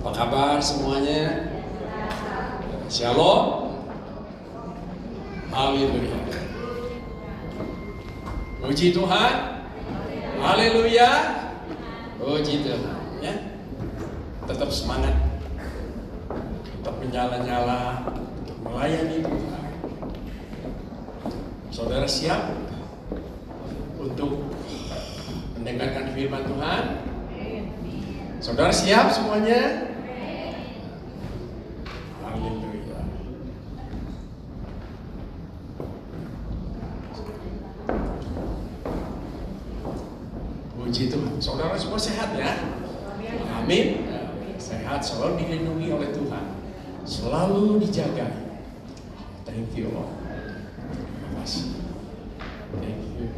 Apa kabar semuanya? Shalom. Haleluya. Puji Tuhan. Haleluya. Puji Tuhan. Ya. Tetap semangat. Tetap menyala-nyala untuk melayani Tuhan. Saudara siap untuk mendengarkan firman Tuhan? Saudara siap semuanya? Haleluya. Puji Tuhan. Saudara semua sehat ya? Amin. Sehat, selalu dilindungi oleh Tuhan. Selalu dijaga. Thank you Lord. Terima kasih. Thank you.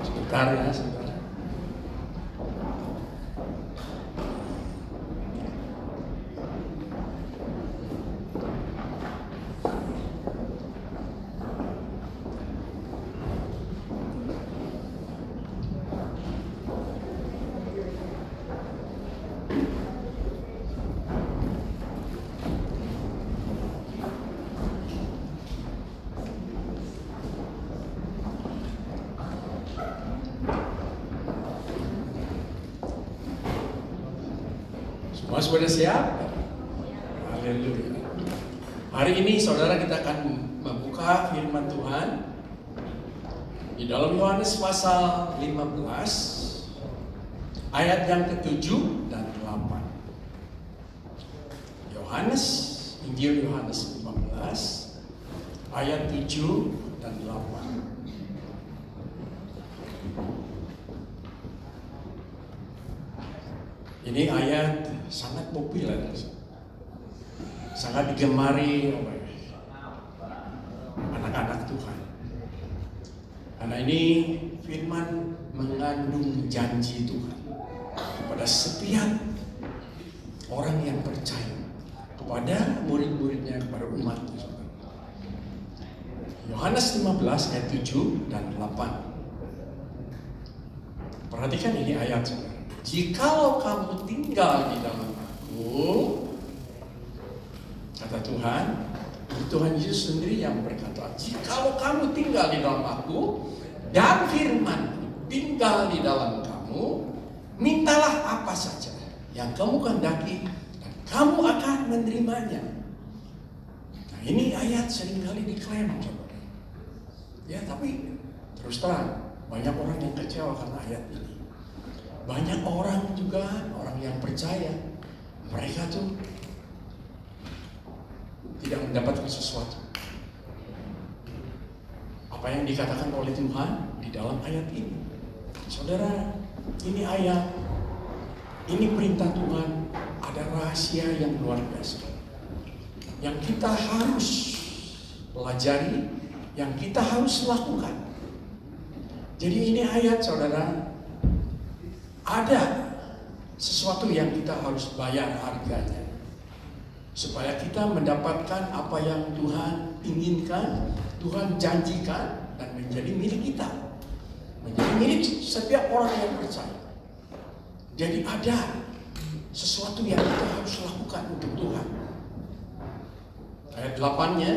Sebentar ya saudara. Semua sudah siap? Haleluya. Hari ini saudara kita akan membuka firman Tuhan di dalam Yohanes pasal 15 ayat yang ke-7 dan 8. Injil Yohanes 15 ayat 7 dan 8. Ini ayat sangat populer, sangat digemari oleh anak-anak Tuhan. Karena ini firman mengandung janji Tuhan kepada setiap orang yang percaya, kepada murid-muridnya, kepada umatnya. Yohanes 15 ayat 7 dan 8. Perhatikan ini ayat saudara. Jikalau kamu tinggal di dalam Aku, kata Tuhan, Tuhan Yesus sendiri yang berkata, jikalau kamu tinggal di dalam Aku dan firman tinggal di dalam kamu, mintalah apa saja yang kamu kehendaki dan kamu akan menerimanya. Nah, ini ayat seringkali diklaim, saudara. Ya, tapi terus terang banyak orang yang kecewa karena ayat ini. Banyak orang juga, orang yang percaya, mereka tuh tidak mendapatkan sesuatu. Apa yang dikatakan oleh Tuhan di dalam ayat ini. Saudara, ini ayat, ini perintah Tuhan, ada rahasia yang luar biasa. Yang kita harus pelajari, yang kita harus lakukan. Jadi ini ayat saudara, ada sesuatu yang kita harus bayar harganya supaya kita mendapatkan apa yang Tuhan inginkan, Tuhan janjikan dan menjadi milik kita, menjadi milik setiap orang yang percaya. Jadi ada sesuatu yang kita harus lakukan untuk Tuhan. Ayat 8-nya,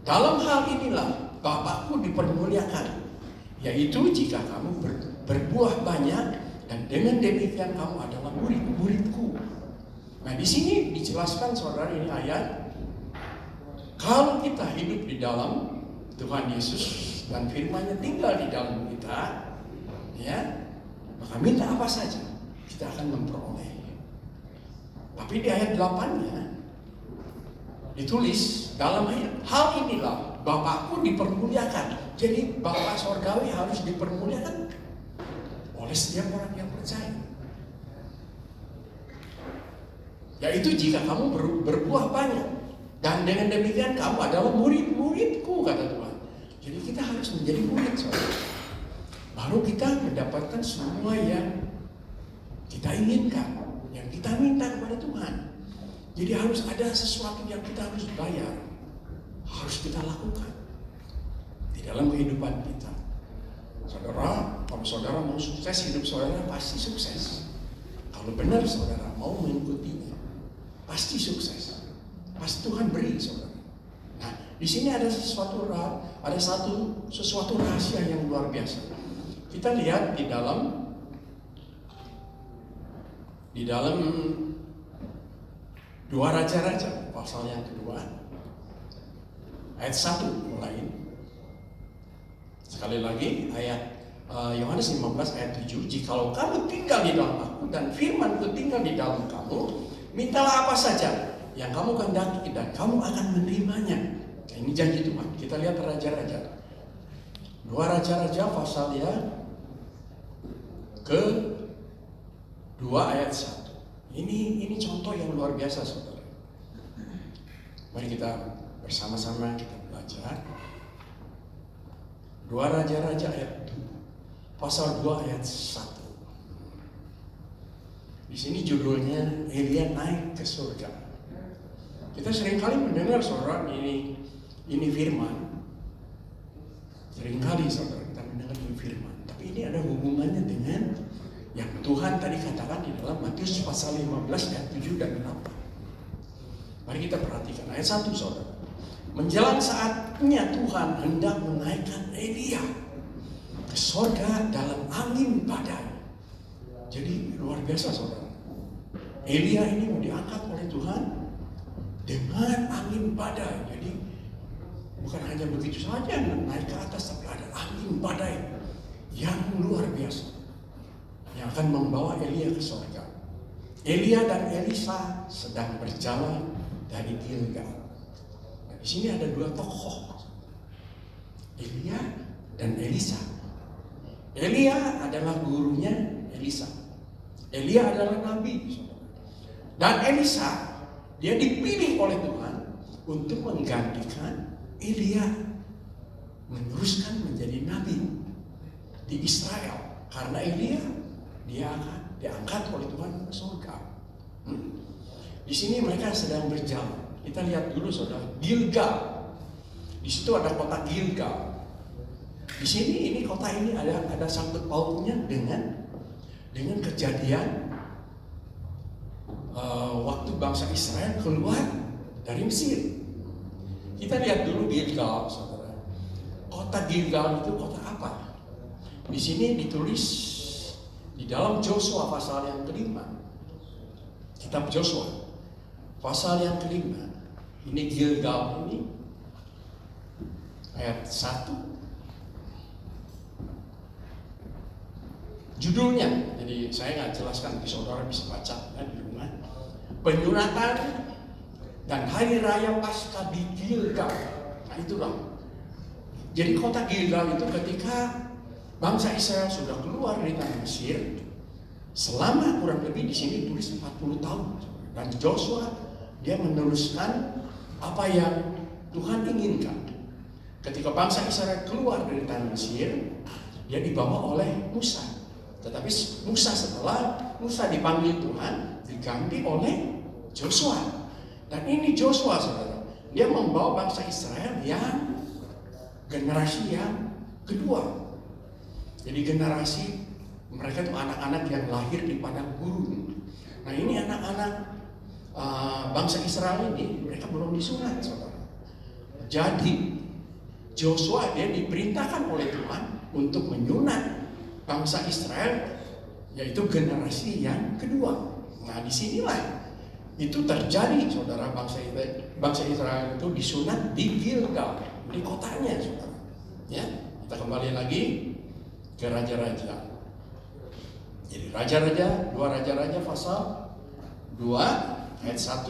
dalam hal inilah Bapakku dipermuliakan, yaitu jika kamu berbuah banyak, dan dengan demikian kamu adalah murid-muridku. Nah di sini dijelaskan saudara ini ayat, kalau kita hidup di dalam Tuhan Yesus dan firman-Nya tinggal di dalam kita, ya, maka minta apa saja kita akan memperoleh. Tapi di ayat 8-nya ditulis dalam ayat, hal inilah Bapakku dipermuliakan. Jadi Bapa Sorgawi harus dipermuliakan oleh setiap orang yang percaya. Yaitu jika kamu berbuah banyak, dan dengan demikian kamu adalah murid-muridku, kata Tuhan. Jadi kita harus menjadi murid, saudara. Baru kita mendapatkan semua yang kita inginkan, yang kita minta kepada Tuhan. Jadi harus ada sesuatu yang kita harus bayar, harus kita lakukan di dalam kehidupan kita. Saudara, kalau saudara mau sukses, hidup saudara pasti sukses. Kalau benar saudara mau mengikutinya. pasti sukses. Pasti Tuhan beri, saudara. Nah, di sini ada sesuatu rahasia yang luar biasa. Kita lihat di dalam Dua Raja-Raja pasal yang kedua ayat 1 mulai. Sekali lagi ayat Yohanes 15 ayat 7, jikalau kamu tinggal di dalam aku dan firman-Ku tinggal di dalam kamu, mintalah apa saja yang kamu kehendaki dan kamu akan menerimanya. Nah, ini janji Tuhan. Kita lihat Raja-Raja. Dua Raja-Raja pasal ke 2 ayat 1. Ini contoh yang luar biasa, saudara. Mari kita bersama-sama kita belajar. Dua Raja-Raja ayat 2, pasal 2 ayat 1. Di sini judulnya Elia naik ke surga. Kita seringkali mendengar, saudara, ini firman. Seringkali, saudara, kita mendengar ini firman. Tapi ini ada hubungannya dengan yang Tuhan tadi katakan di dalam Matius pasal 15 ayat 7 dan 8. Mari kita perhatikan ayat 1, saudara. Menjelang saatnya Tuhan hendak menaikkan Elia ke surga dalam angin badai. Jadi luar biasa, saudara. Elia ini mau diangkat oleh Tuhan dengan angin badai. Jadi bukan hanya begitu saja naik ke atas, tapi ada angin badai yang luar biasa yang akan membawa Elia ke surga. Elia dan Elisa sedang berjalan dari Gilgal. Nah, di sini ada dua tokoh, Elia dan Elisa. Elia adalah gurunya Elisa. Elia adalah nabi, dan Elisa dia dipilih oleh Tuhan untuk menggantikan Elia, meneruskan menjadi nabi di Israel. Karena Elia dia akan diangkat oleh Tuhan ke surga. Di sini mereka sedang berjalan. Kita lihat dulu, saudara, Gilgal. Di situ ada kota Gilgal. Di sini kota ini ada sangkut pautnya dengan kejadian waktu bangsa Israel keluar dari Mesir. Kita lihat dulu Gilgal, saudara. Kota Gilgal itu kota apa? Di sini ditulis di dalam Joshua pasal yang kelima, kitab Joshua pasal yang kelima, ini Gilgal ini ayat 1. Judulnya, jadi saya nggak jelaskan, saudara bisa baca di rumah. Penyunatan dan hari raya Paskah di Gilgal. Nah, itulah. Jadi kota Gilgal itu ketika bangsa Israel sudah keluar dari tanah Mesir selama kurang lebih di sini tulis 40 tahun. Dan Joshua dia meneruskan apa yang Tuhan inginkan. Ketika bangsa Israel keluar dari tanah Mesir, dia dibawa oleh Musa. Tetapi setelah Musa dipanggil Tuhan, diganti oleh Joshua. Dan ini Joshua, saudara, dia membawa bangsa Israel yang generasi yang kedua. Jadi generasi mereka itu anak-anak yang lahir di padang gurun. Nah, ini anak-anak bangsa Israel ini mereka belum disunat, saudara. Jadi Joshua dia diperintahkan oleh Tuhan untuk menyunat bangsa Israel, yaitu generasi yang kedua. Nah, disinilah itu terjadi, saudara, bangsa Israel itu disunat di Gilgal, di kotanya, saudara. Ya, kita kembali lagi ke Raja-Raja. Jadi Dua Raja-Raja pasal 2 ayat 1.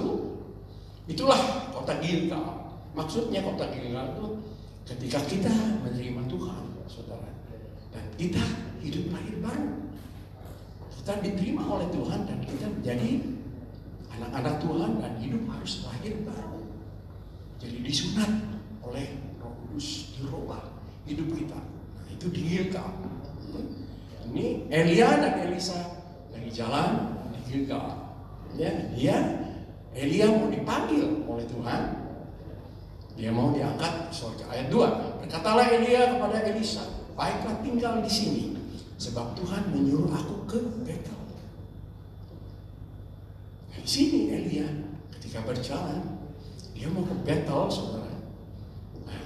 Itulah kota Gilgal. Maksudnya kota Gilgal itu ketika kita menerima Tuhan, saudara, dan kita hidup lahir baru. Kita diterima oleh Tuhan dan kita menjadi anak-anak Tuhan dan hidup harus lahir baru. Jadi disunat oleh Roh Kudus, dirubah hidup kita. Nah, itu di Gilgal. Ini Elia dan Elisa lagi jalan di Gilgal. Ya, Elia mau dipanggil oleh Tuhan. Dia mau diangkat ke surga. Ayat 2. Berkatalah Elia kepada Elisa, baiklah tinggal di sini, sebab Tuhan menyuruh aku ke Betel. Di sini Elia Ketika berjalan, dia mau ke Betel, saudara. Nah,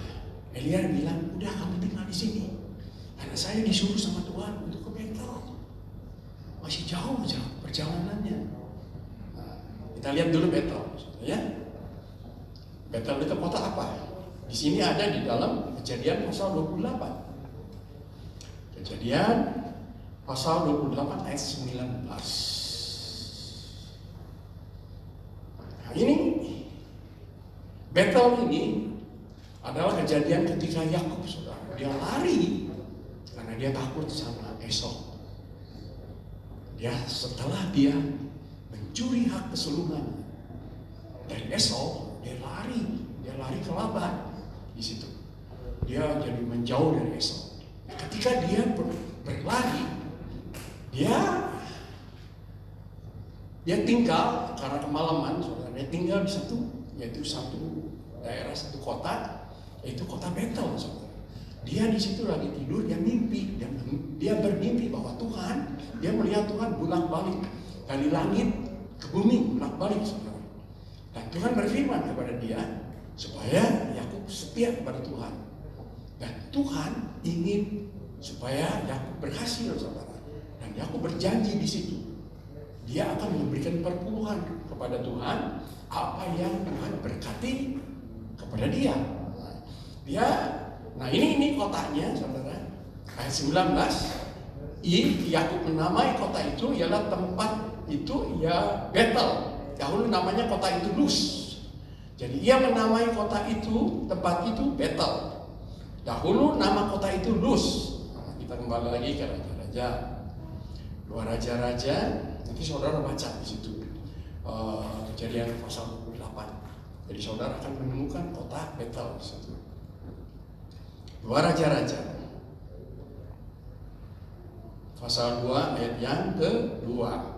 Elia bilang, udah kamu tinggal di sini. Karena saya disuruh sama Tuhan untuk ke Betel. Masih jauh perjalanannya. Nah, kita lihat dulu Betel, ya. Betel itu kota apa? Di sini ada di dalam Kejadian pasal 28. Kejadian pasal 28 ayat 19. Nah, ini Betel ini adalah kejadian ketika Yakub, saudara, dia lari karena dia takut sama Esau. Setelah dia mencuri hak kesulungan dari Esau, dia lari ke Laban. Di situ dia jadi menjauh dari Esau. Ketika dia berlari, dia tinggal karena kemalaman, saudara. Dia tinggal di satu daerah, satu kota, yaitu kota Betel, saudara. Dia di situ lagi tidur, dia mimpi, dia bermimpi bahwa Tuhan, dia melihat Tuhan bolak-balik dari langit ke bumi, bolak-balik, saudara. Dan Tuhan berfirman kepada dia supaya Yakub setia kepada Tuhan. Dan Tuhan ingin supaya Yakub berhasil, saudara. Dan Yakub berjanji di situ, dia akan memberikan perpuluhan kepada Tuhan apa yang Tuhan berkati kepada dia. Nah ini kotanya, saudara. Ayat 19, Yakub menamai kota itu ialah tempat itu ya Betel. Dahulu namanya kota itu Luz. Jadi ia menamai kota itu, tempat itu Betel. Dahulu nama kota itu Luz. Nah, kita kembali lagi ke raja-raja. Dua raja-raja, nanti saudara baca di situ. Kejadian pasal 28. Jadi saudara akan menemukan kota Betel di situ. Dua raja-raja. Pasal 2 ayat yang kedua.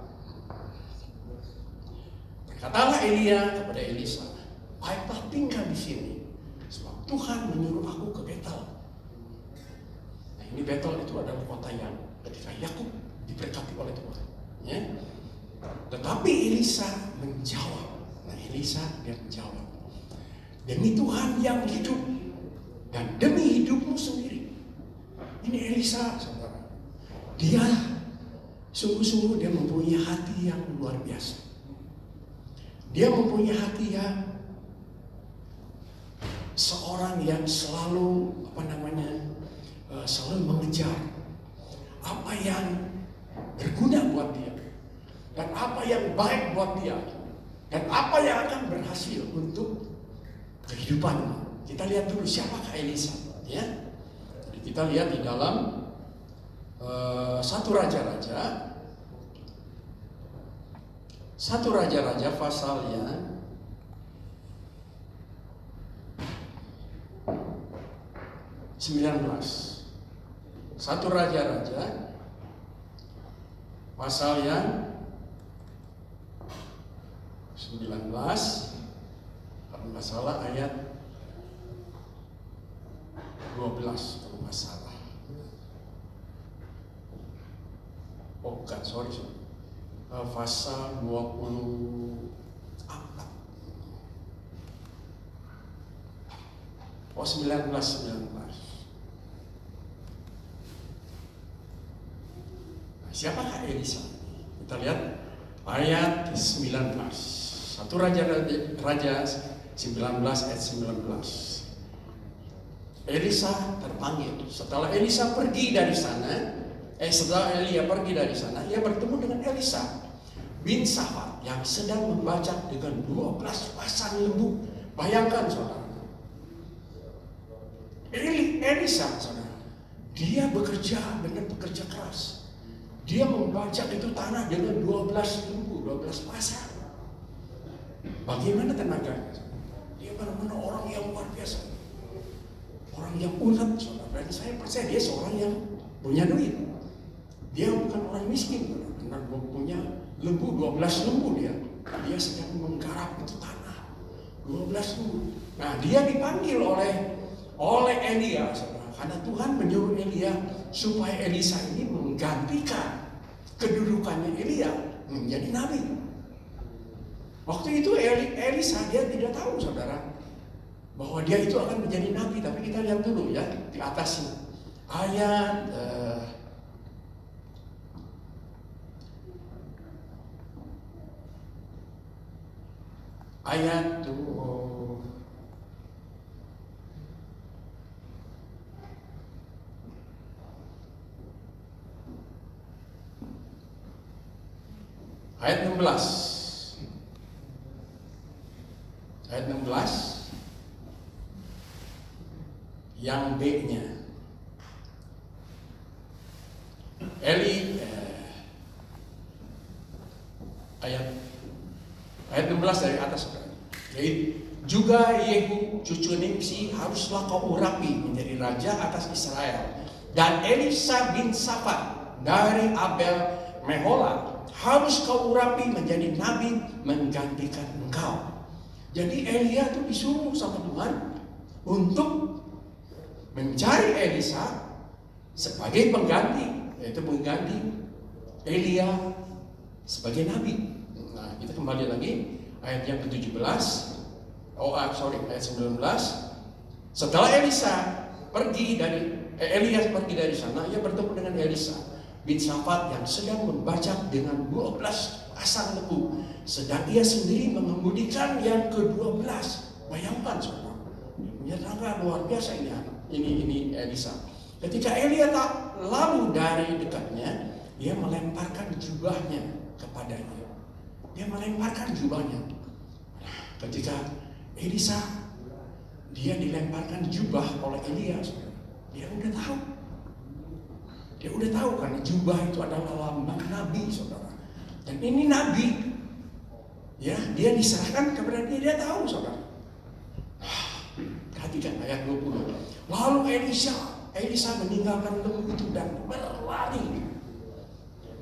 Berkatalah Elia kepada Elisa, baiklah tinggal di sini, sebab Tuhan menyuruh aku ke Betel. Nah, ini Betel itu adalah kota yang ketika Yakub diberkati oleh Tuhan. Ya. Tetapi Elisa menjawab. Nah, dia menjawab, demi Tuhan yang hidup dan demi hidupmu sendiri. Ini Elisa, saudara. Dia sungguh-sungguh dia mempunyai hati yang luar biasa. Dia mempunyai hati yang seorang yang selalu selalu mengejar apa yang berguna buat dia dan apa yang baik buat dia dan apa yang akan berhasil untuk kehidupannya. Kita lihat dulu siapakah Elisa, ya. Jadi kita lihat di dalam satu raja-raja pasalnya 19. Satu raja-raja pasal yang 19, kalau nggak salah ayat 12, kalau nggak salah. Oh bukan, sorry. Pasal 24. Oh 19. Siapakah Elisa? Kita lihat ayat 19. Satu raja 19 ayat 19. Elisa terpanggil. Setelah Elisa pergi dari sana, setelah Elia pergi dari sana, ia bertemu dengan Elisa bin Safat yang sedang membajak dengan 12 pasang lembu. Bayangkan, saudara. Elisa, saudara, dia bekerja dengan pekerja keras. Dia membajak itu tanah dengan 12 lembu, 12 pasang. Bagaimana tenaganya? Dia benar-benar orang yang luar biasa. Orang yang ulet, saudara. Dan saya percaya dia seorang yang punya duit. Dia bukan orang miskin, karena punya lembu, 12 lembu dia. Dia sedang menggarap itu tanah, 12 lembu. Nah, dia dipanggil oleh Elia, saudara. Karena Tuhan menyuruh Elia supaya Elisa ini menggantikan kedudukannya Elia menjadi nabi. Waktu itu Elisa dia tidak tahu saudara bahwa dia itu akan menjadi nabi. Tapi kita lihat dulu ya di atasnya ayat ayat 16. Ayat 16 yang B-nya. Ayat 16 dari atas. Yaitu juga Yehu cucu Nimsi haruslah kau urapi menjadi raja atas Israel, dan Elisa bin Safat dari Abel Mehola harus kau urapi menjadi nabi menggantikan engkau. Jadi Elia itu disuruh sama Tuhan untuk mencari Elisa sebagai pengganti, yaitu mengganti Elia sebagai nabi. Nah, kita kembali lagi ayat yang ke-17. Ayat 19. Setelah Elia pergi dari sana, ia bertemu dengan Elisa bin Safat yang sedang membajak dengan 12 pasang lembu, sedang ia sendiri mengemudikan yang ke-12. Bayangkan saudara, punya tangga luar biasa ini Elisa. Ketika Elia tak lalu dari dekatnya, dia melemparkan jubahnya kepadanya. Dia melemparkan jubahnya. Ketika Elisa dia dilemparkan jubah oleh Elia, saudara, dia udah tahu. Dia udah tahu kan jubah itu adalah lambang nabi, saudara. Dan ini nabi, ya, dia diserahkan kepada dia tahu, saudara. Perhatikan ayat 20. Lalu Elisa meninggalkan lembu itu dan berlari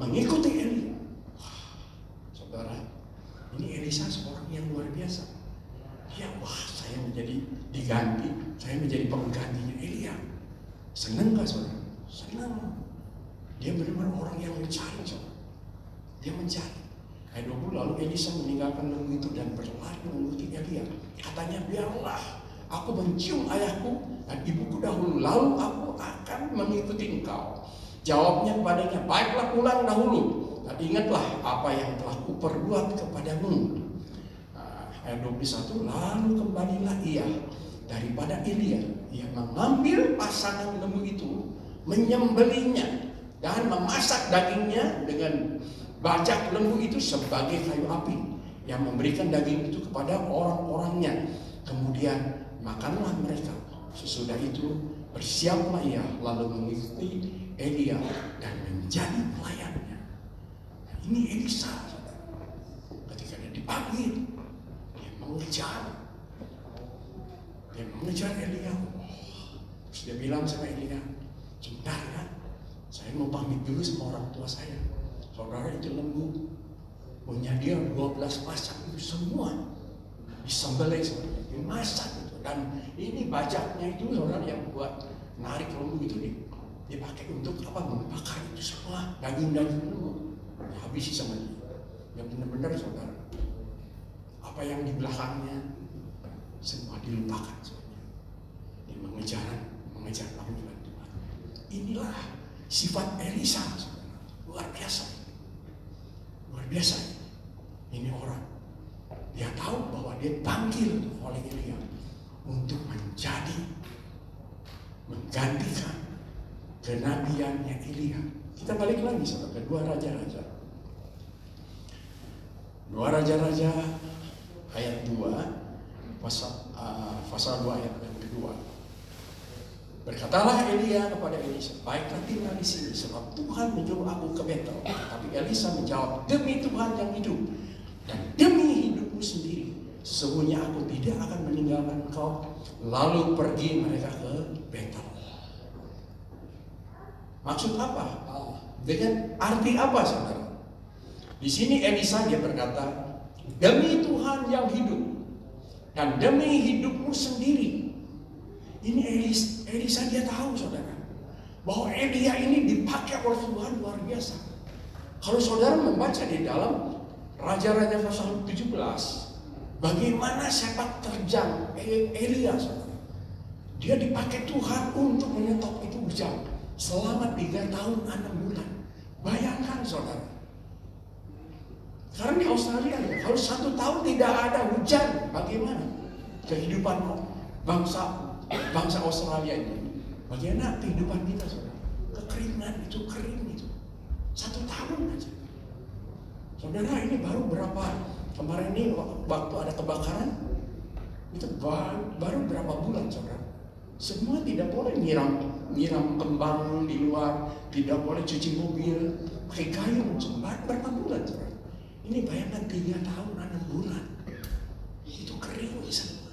mengikuti Elia. Saudara, ini Elisa seorang yang luar biasa. Dia, saya menjadi diganti, saya menjadi penggantinya Elia. Senang gak saudara? Senang. Dia benar-benar orang yang mencari, saudara. Dia mencari. Ayat 20, lalu Elisa meninggalkan lembu itu dan berlari mengikuti Elia. Katanya, biarlah aku mencium ayahku dan ibuku dahulu, lalu aku akan mengikuti engkau. Jawabnya kepadanya, baiklah, pulang dahulu dan ingatlah apa yang telah kuperbuat kepadamu. Ayat 21, lalu kembalilah ia daripada Elia. Ia mengambil pasangan lembu itu, menyembelihnya dan memasak dagingnya dengan bajak lembu itu sebagai kayu api, yang memberikan daging itu kepada orang-orangnya. Kemudian makanlah mereka. Sesudah itu bersiaplah ia lalu mengikuti Elia dan menjadi pelayannya. Nah, ini Elisa, ketika dia dipanggil, dia mengejar Elia. Terus dia bilang sama Elia, sebentar ya, saya mau pamit dulu sama orang tua saya. Saudara, itu lembu punya dia 12 pasang itu semua disembelih, dimasak itu. Dan ini bajaknya itu saudara yang buat narik lembu itu dipakai untuk apa? Membakar itu semua daging-daging lembu. Dihabisi sama dia. Yang benar-benar saudara, apa yang di belakangnya semua dilupakan semuanya. Dia mengejar panggilan Tuhan. Inilah sifat Elisa, saudara. Luar biasa. Luar biasa. Ini orang. Dia tahu bahwa dia panggil oleh Elia untuk menggantikan kenabiannya Elia. Kita balik lagi saudara ke 2 Raja-Raja. 2 Raja-Raja ayat 2, pasal 2 ayat yang kedua. Berkatalah Elia kepada Elisa, baiklah tinggal di sini, sebab Tuhan menyuruh aku ke Betel. Tapi Elisa menjawab, demi Tuhan yang hidup dan demi hidupmu sendiri, sesungguhnya aku tidak akan meninggalkan engkau. Lalu pergi mereka ke Betel. Maksud apa? Dengan arti apa, saudara? Di sini Elisa dia berkata, demi Tuhan yang hidup dan demi hidupmu sendiri. Ini Elisa dia tahu, saudara, bahwa Elia ini dipakai oleh Tuhan luar biasa. Kalau saudara membaca di dalam Raja-Raja pasal 17, bagaimana sepak terjang Elia, saudara. Dia dipakai Tuhan untuk menyetop itu hujan selama 3 tahun 6 bulan. Bayangkan saudara. Karena di Australia ya, kalau 1 tahun tidak ada hujan, bagaimana kehidupan bangsa Australia ini? Bagaimana kehidupan kita saudara? Kekeringan itu, kering itu. 1 tahun aja. Saudara, ini baru berapa kemarin ini waktu ada kebakaran itu baru berapa bulan saudara. Semua tidak boleh nyiram kembang di luar, tidak boleh cuci mobil pakai gayung. Berapa bulan saudara? Ini bayangkan 3 tahun 6 bulan itu kering semua.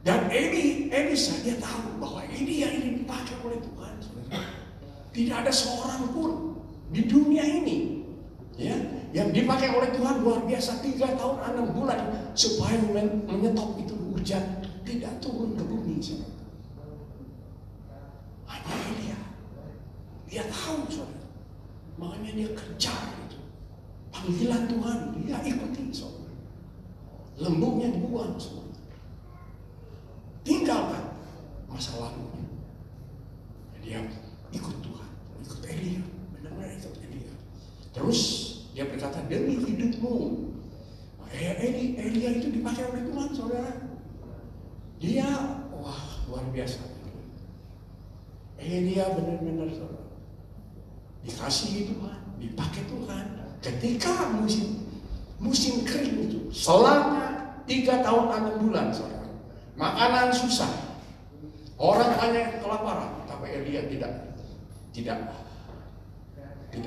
Dan Elisa dia tahu bahwa ini dipakai oleh Tuhan saudara. Tidak ada seorang pun di dunia ini ya yang dipakai oleh Tuhan luar biasa 3 tahun 6 bulan supaya menyetop itu hujan tidak turun ke bumi saudara. Hanya Elia. Dia tahu saudara. Makanya dia kejar itu. Panggilan Tuhan dia ikuti saudara. Lembutnya dibuang saudara. Tinggalkan masa lalunya. Dia ikut Tuhan, ikut Elia, benar-benar ikut Elia. Terus dia berkata demi hidupmu. Elia itu dipakai oleh Tuhan saudara. Dia luar biasa. Elia benar-benar saudara. Dikasihi Tuhan, dipakai Tuhan. Ketika musim kering itu selama 3 tahun 6 bulan saudara. Makanan susah. Orang banyak kelaparan, tapi Elia tidak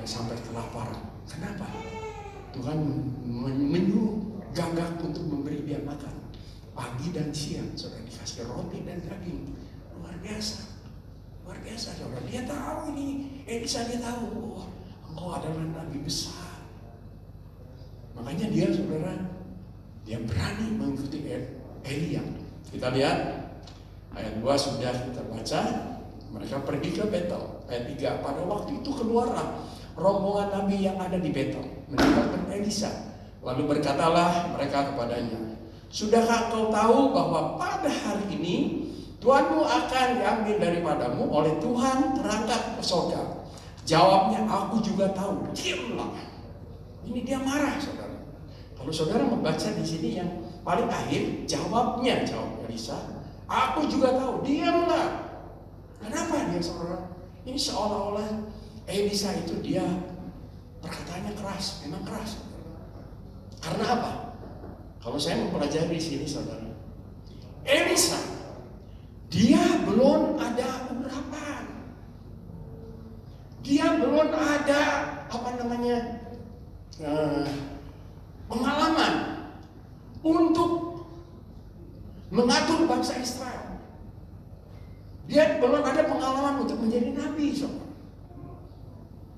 sampai kelaparan. Kenapa? Tuhan menyuruh gagak untuk memberi dia makan pagi dan siang. Saudara dikasih roti dan daging. Luar biasa saudara. Dia tahu ini, Elisa dia tahu, engkau adalah nabi besar. Makanya dia saudara, dia berani mengikuti Elia. Kita lihat ayat 2 sudah kita baca. Mereka pergi ke Betel. Ayat 3, pada waktu itu keluarlah rombongan nabi yang ada di Betel meninggalkan Elisa. Lalu berkatalah mereka kepadanya, sudahkah kau tahu bahwa pada hari ini Tuhanmu akan diambil daripadamu oleh Tuhan terangkat ke surga? Jawabnya, aku juga tahu. Diamlah. Ini dia marah saudara. Kalau saudara membaca di sini yang paling akhir, jawab Elisa, aku juga tahu. Diamlah. Kenapa dia saudara? Ini seolah-olah Elisa itu dia perkataannya keras, memang keras. Karena apa? Kalau saya mempelajari di sini saudara, Elisa dia belum ada urapan, dia belum ada pengalaman untuk mengatur bangsa Israel. Dia belum ada pengalaman untuk menjadi nabi saudara.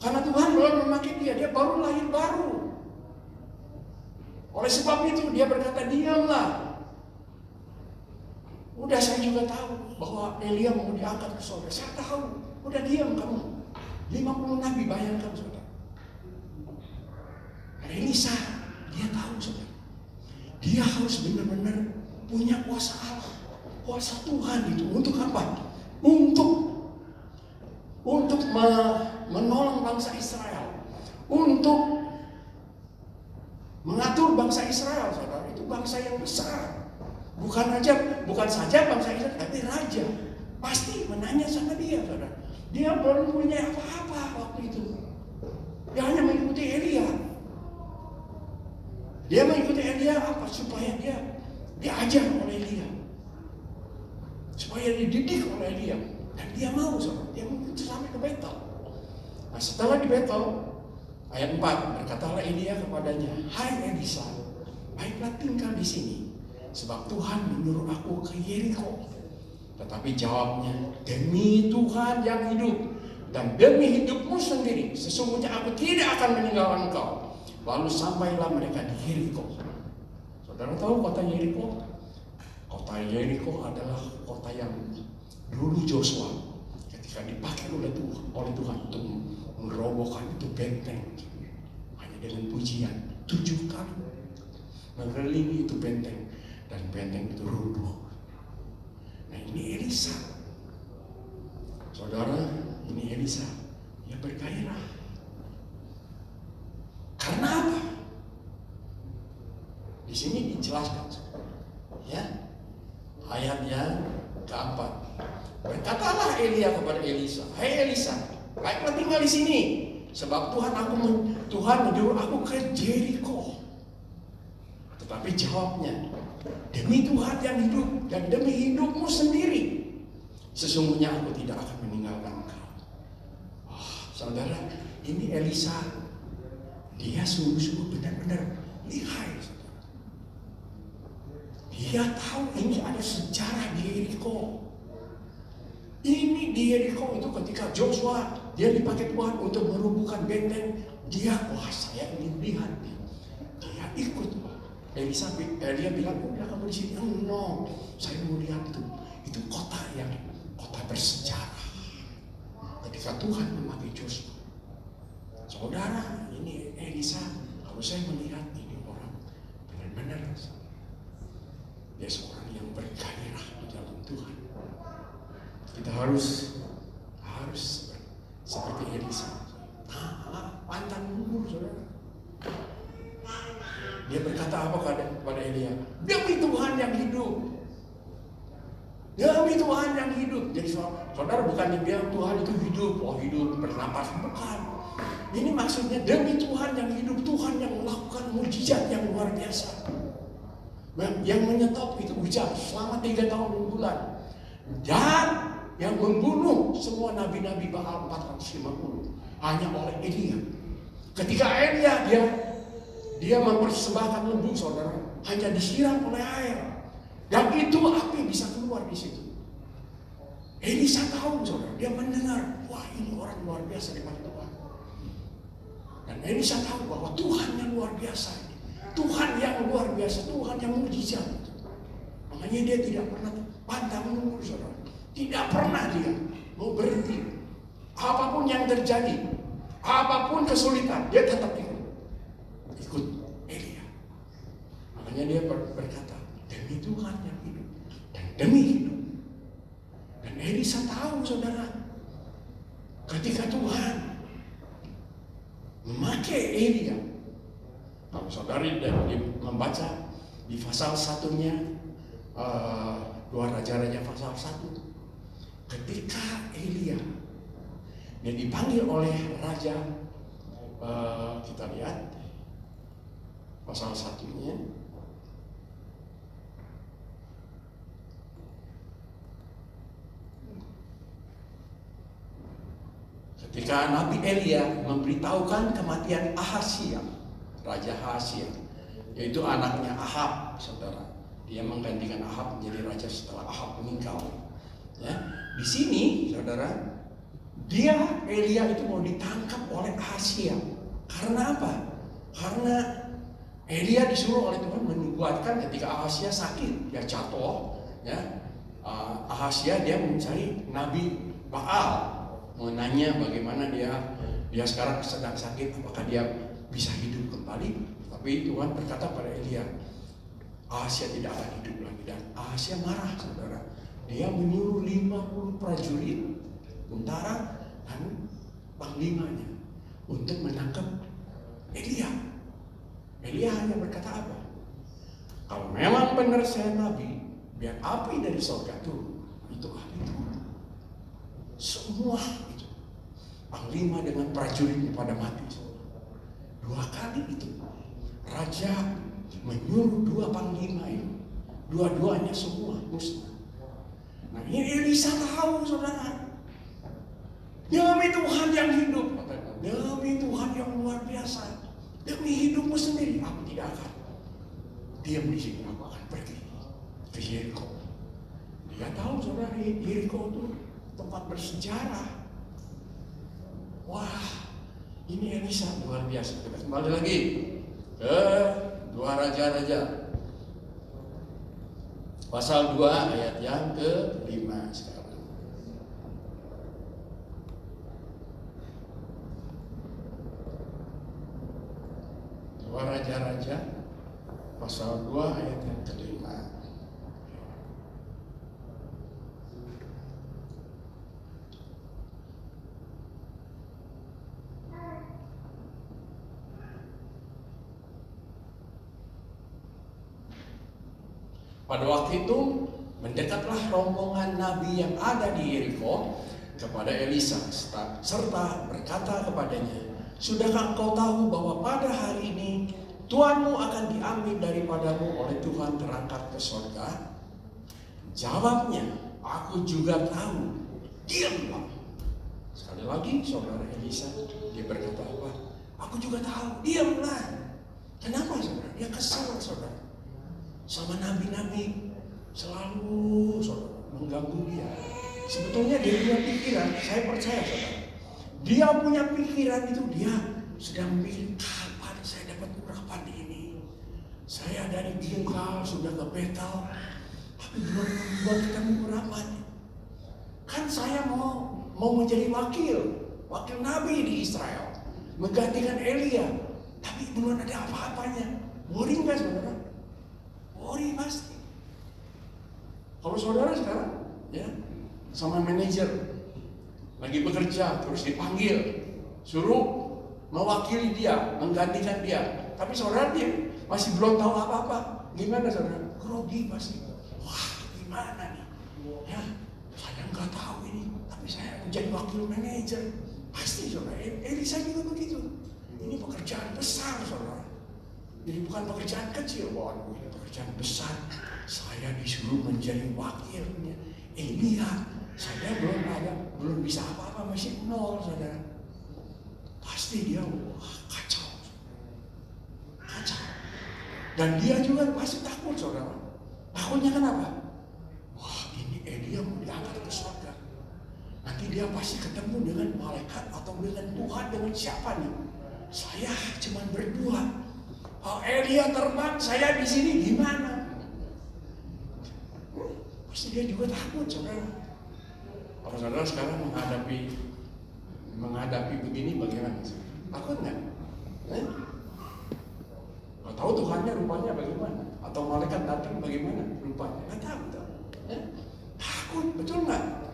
Karena Tuhan belum memakai dia baru lahir baru. Oleh sebab itu dia berkata, diamlah. Udah saya juga tahu bahwa Elia mau diangkat ke surga. Saya tahu. Udah diam kamu. 50 nabi, bayangkan saudara. Elisa dia tahu saudara. Dia harus benar-benar punya kuasa Allah, kuasa Tuhan itu untuk apa? Untuk menolong bangsa Israel, untuk mengatur bangsa Israel, saudara. Itu bangsa yang besar. Bukan saja bangsa Israel, tapi raja. Pasti menanya sama dia, saudara. Dia belum punya apa-apa waktu itu. Dia hanya mengikuti Elia. Dia mengikuti Elia apa? Supaya dia diajar oleh Elia. Supaya dididik oleh Elia. Dan dia mau, saudara. Dia mengikuti sampai ke Betel. Nah, setelah di Betel, ayat 4, berkatalah Elia kepadanya, hai Elisa, baiklah tinggal di sini, sebab Tuhan menyuruh aku ke Yeriko. Tetapi jawabnya, demi Tuhan yang hidup dan demi hidupmu sendiri, sesungguhnya aku tidak akan meninggalkan engkau. Lalu sampailah mereka di Yeriko. Saudara tahu kota Yeriko? Kota Yeriko adalah kota yang dulu Joshua ketika dipakai oleh Tuhan untuk merobohkan itu benteng. Hanya dengan pujian 7 kali mengelilingi itu benteng, dan benteng itu runtuh. Nah, ini Elisa. Saudara, ini Elisa yang bergairah. Karena apa? Di sini dijelaskan, ya, ayatnya keempat. Berkatalah Elia kepada Elisa, "Hai Elisa, baiklah tinggal di sini, sebab Tuhan menyuruh aku ke Jeriko." Tetapi jawabnya, "Demi Tuhan yang hidup dan demi hidupmu sendiri, sesungguhnya aku tidak akan meninggalkan engkau." Saudara, ini Elisa, dia sungguh-sungguh benar-benar lihai. Dia tahu ini ada sejarah di Yeriko. Ini di Yeriko itu ketika Joshua dia dipakai Tuhan untuk merubuhkan benteng, dia, saya ingin lihat. Dia ikut. Dia bilang, "Udah kamu di sini." "No, saya mau lihat itu kota bersejarah." Ketika Tuhan memakai Joshua. Saudara, ini Elisa, kalau saya melihat ini orang benar-benar dia seorang yang bergairah di dalam Tuhan. Kita harus seperti Elisa. Pantang mundur, saudara. Dia berkata apa kepada Elia? "Demi Tuhan yang hidup." Demi Tuhan yang hidup. Jadi saudara bukan dibilang Tuhan itu hidup, hidup bernapas, bukan. Ini maksudnya demi Tuhan yang hidup, Tuhan yang melakukan mujizat yang luar biasa. Yang menyetop itu hujan selama 3 tahun 6 bulan. Dan yang membunuh semua nabi-nabi Baal 450 hanya oleh Elia. Ketika Elia dia mempersembahkan lembu, saudara, hanya disiram oleh air, dan itu api bisa keluar di situ. Elisa tahu, saudara, dia mendengar, wah ini orang luar biasa di mana Tuhan. Dan Elisa tahu bahwa Tuhan yang luar biasa, Tuhan yang luar biasa, Tuhan yang mujizat. Makanya dia tidak pernah pantang mundur, saudara. Tidak pernah dia mau berhenti. Apapun yang terjadi, apapun kesulitan, dia tetap ikut Elia. Makanya dia berkata, "Demi Tuhan yang hidup dan demi hidup." Dan Elisa tahu, saudara, ketika Tuhan memakai Elia, kalau saudari membaca di pasal 1-nya 2 Raja-Raja pasal 1, ketika Elia dia dipanggil oleh raja, kita lihat pasal 1-nya. Ketika Nabi Elia memberitahukan kematian Ahazia, Raja Ahazia, yaitu anaknya Ahab, saudara. Dia menggantikan Ahab menjadi raja setelah Ahab meninggal. Ya, di sini, saudara, Elia itu mau ditangkap oleh Ahazia. Karena apa? Karena Elia disuruh oleh Tuhan menubuatkan ketika Ahazia sakit, dia jatuh. Ya, Ahazia dia mencari Nabi Baal, mau nanya bagaimana dia sekarang sedang sakit, apakah dia bisa hidup kembali. Tapi Tuhan berkata pada Elia, Ahazia tidak akan hidup lagi. Dan Ahazia marah, saudara. Dia menyuruh 50 prajurit, tentara dan panglimanya untuk menangkap Elia. Elia hanya berkata apa? "Kalau memang benar saya nabi, biar api dari surga turun." Itu api turun. Semua itu panglima dengan prajuritnya pada mati. 2 kali itu raja menyuruh 2 panglima itu, dua-duanya semua musnah. Nah, ini Elisa tahu, saudara, demi Tuhan yang hidup, demi Tuhan yang luar biasa, demi hidupmu sendiri, aku tidak akan diam di sini, aku akan pergi ke Yeriko. Dia tahu, saudara, Yeriko itu tempat bersejarah. Wah, ini Elisa luar biasa. Kita kembali lagi ke 2 Raja-Raja pasal 2 ayat yang ke-5 sekarang. Raja pasal 2 ayat yang ke-5. Pada waktu itu mendekatlah rombongan nabi yang ada di Yeriko kepada Elisa serta berkata kepadanya, "Sudahkah engkau tahu bahwa pada hari ini Tuanmu akan diambil daripadamu oleh Tuhan terangkat ke surga?" Jawabnya, "Aku juga tahu." Diamlah. Sekali lagi saudara Elisa, dia berkata apa? "Aku juga tahu." Diamlah. Kenapa saudara? Dia kesal saudara sama nabi-nabi, selalu saudara mengganggu dia. Sebetulnya dia punya pikiran, saya percaya saudara, dia punya pikiran itu, dia sedang memikir, kapan saya dapat urapan ini. Saya dari Gilgal sudah ke Betel, tapi belum ketemu urapan. Kan saya mau menjadi wakil nabi di Israel, menggantikan Elia, tapi belum ada apa-apanya. Worry nggak saudara? Worry pasti. Kalau saudara sekarang ya sama manajer lagi bekerja, terus dipanggil suruh mewakili dia, menggantikan dia, tapi saudara dia masih belum tahu apa-apa, gimana saudara? Grogi pasti. Wah, gimana nih? Ya, saya nggak tahu ini, tapi saya menjadi wakil manajer. Pasti saudara. Elisa juga begitu. Ini pekerjaan besar saudara. Jadi bukan pekerjaan kecil, waduh, ini pekerjaan besar. Saya disuruh menjadi wakilnya Elia. Saya belum bisa apa-apa, masih nol, saudara. Pasti dia kacau. Dan dia juga pasti takut, saudara. Takutnya kenapa? Wah, ini Elia mau diangkat ke surga. Nanti dia pasti ketemu dengan malaikat atau dengan Tuhan, dengan siapa nih? Saya cuma berdua. Oh, Elia terbang, saya di sini gimana? Pasti dia juga takut, saudara. Kalau saudara sekarang menghadapi begini bagaimana? Takut nggak? Nggak tahu Tuhannya rupanya bagaimana? Atau malaikat datang bagaimana rupanya? Nggak tahu. Takut, betul nggak?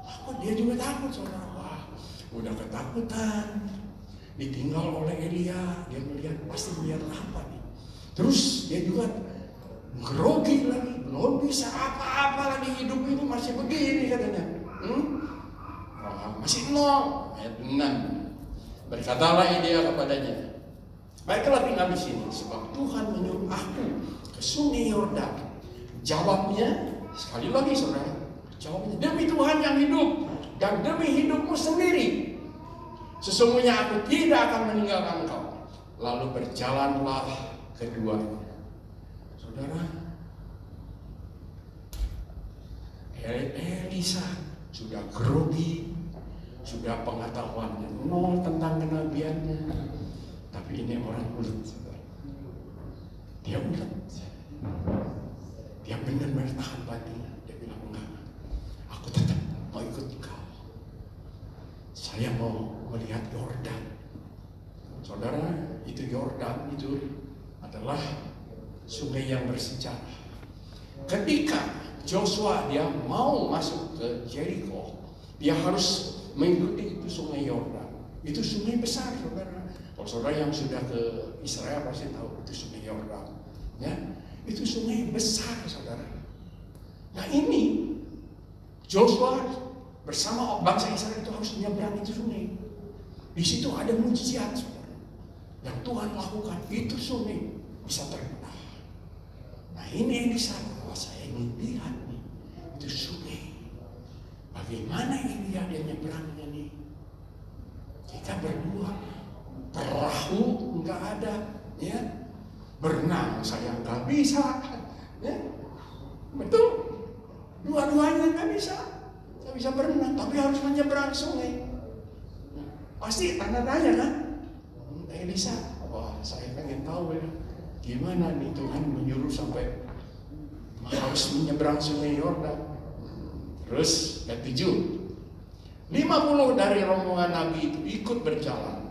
Takut, dia juga takut, saudara. Wah, udah ketakutan. Ditinggal oleh Elia, dia pasti melihat apa nih. Terus dia juga grogi lagi, belum bisa apa-apa lagi, hidup ini masih begini katanya. Masih nol. Ayat 6. Berkatalah Elia kepadanya, "Baiklah tinggal di sini, sebab Tuhan menyuruh aku ke sungai Yordan." Jawabnya, sekali lagi saudara, jawabnya, "Demi Tuhan yang hidup dan demi hidupmu sendiri, sesungguhnya aku tidak akan meninggalkan engkau." Lalu berjalanlah keduanya. Saudara, Elisa sudah grogi, sudah pengetahuannya nol tentang kenabiannya. Tapi ini orang ulet, saudara. Dia ulet. Dia benar-benar tahan banting. Dia bilang, "Enggak, aku tetap mau ikut kau. Saya mau melihat Yordan." Saudara, itu Yordan itu adalah sungai yang bersejarah. Ketika Joshua dia mau masuk ke Jericho, dia harus mengikuti itu sungai Yordan. Itu sungai besar, saudara. Kalau saudara yang sudah ke Israel pasti tahu itu sungai Yordan. Ya, itu sungai besar, saudara. Nah ini Joshua bersama bangsa Israel itu harus menyeberang itu sungai. Di situ ada mujizat, saudara, yang Tuhan lakukan. Itu sungai bisa terbelah. Nah ini Elisa, saya ingin lihat nih, itu sungai. Bagaimana ini dia nyeberangnya nih? Kita berdua, perahu nggak ada, ya. Berenang saya nggak bisa, ya. Betul. Dua-duanya nggak bisa. Nggak bisa berenang, tapi harus menyeberang sungai. Pasti tanda-tanya kan? Elisa, wah saya pengen tahu ya, gimana nih Tuhan menyuruh sampai harus menyeberang sungai Yordan. Terus ayat 7, 50 dari rombongan Nabi itu ikut berjalan,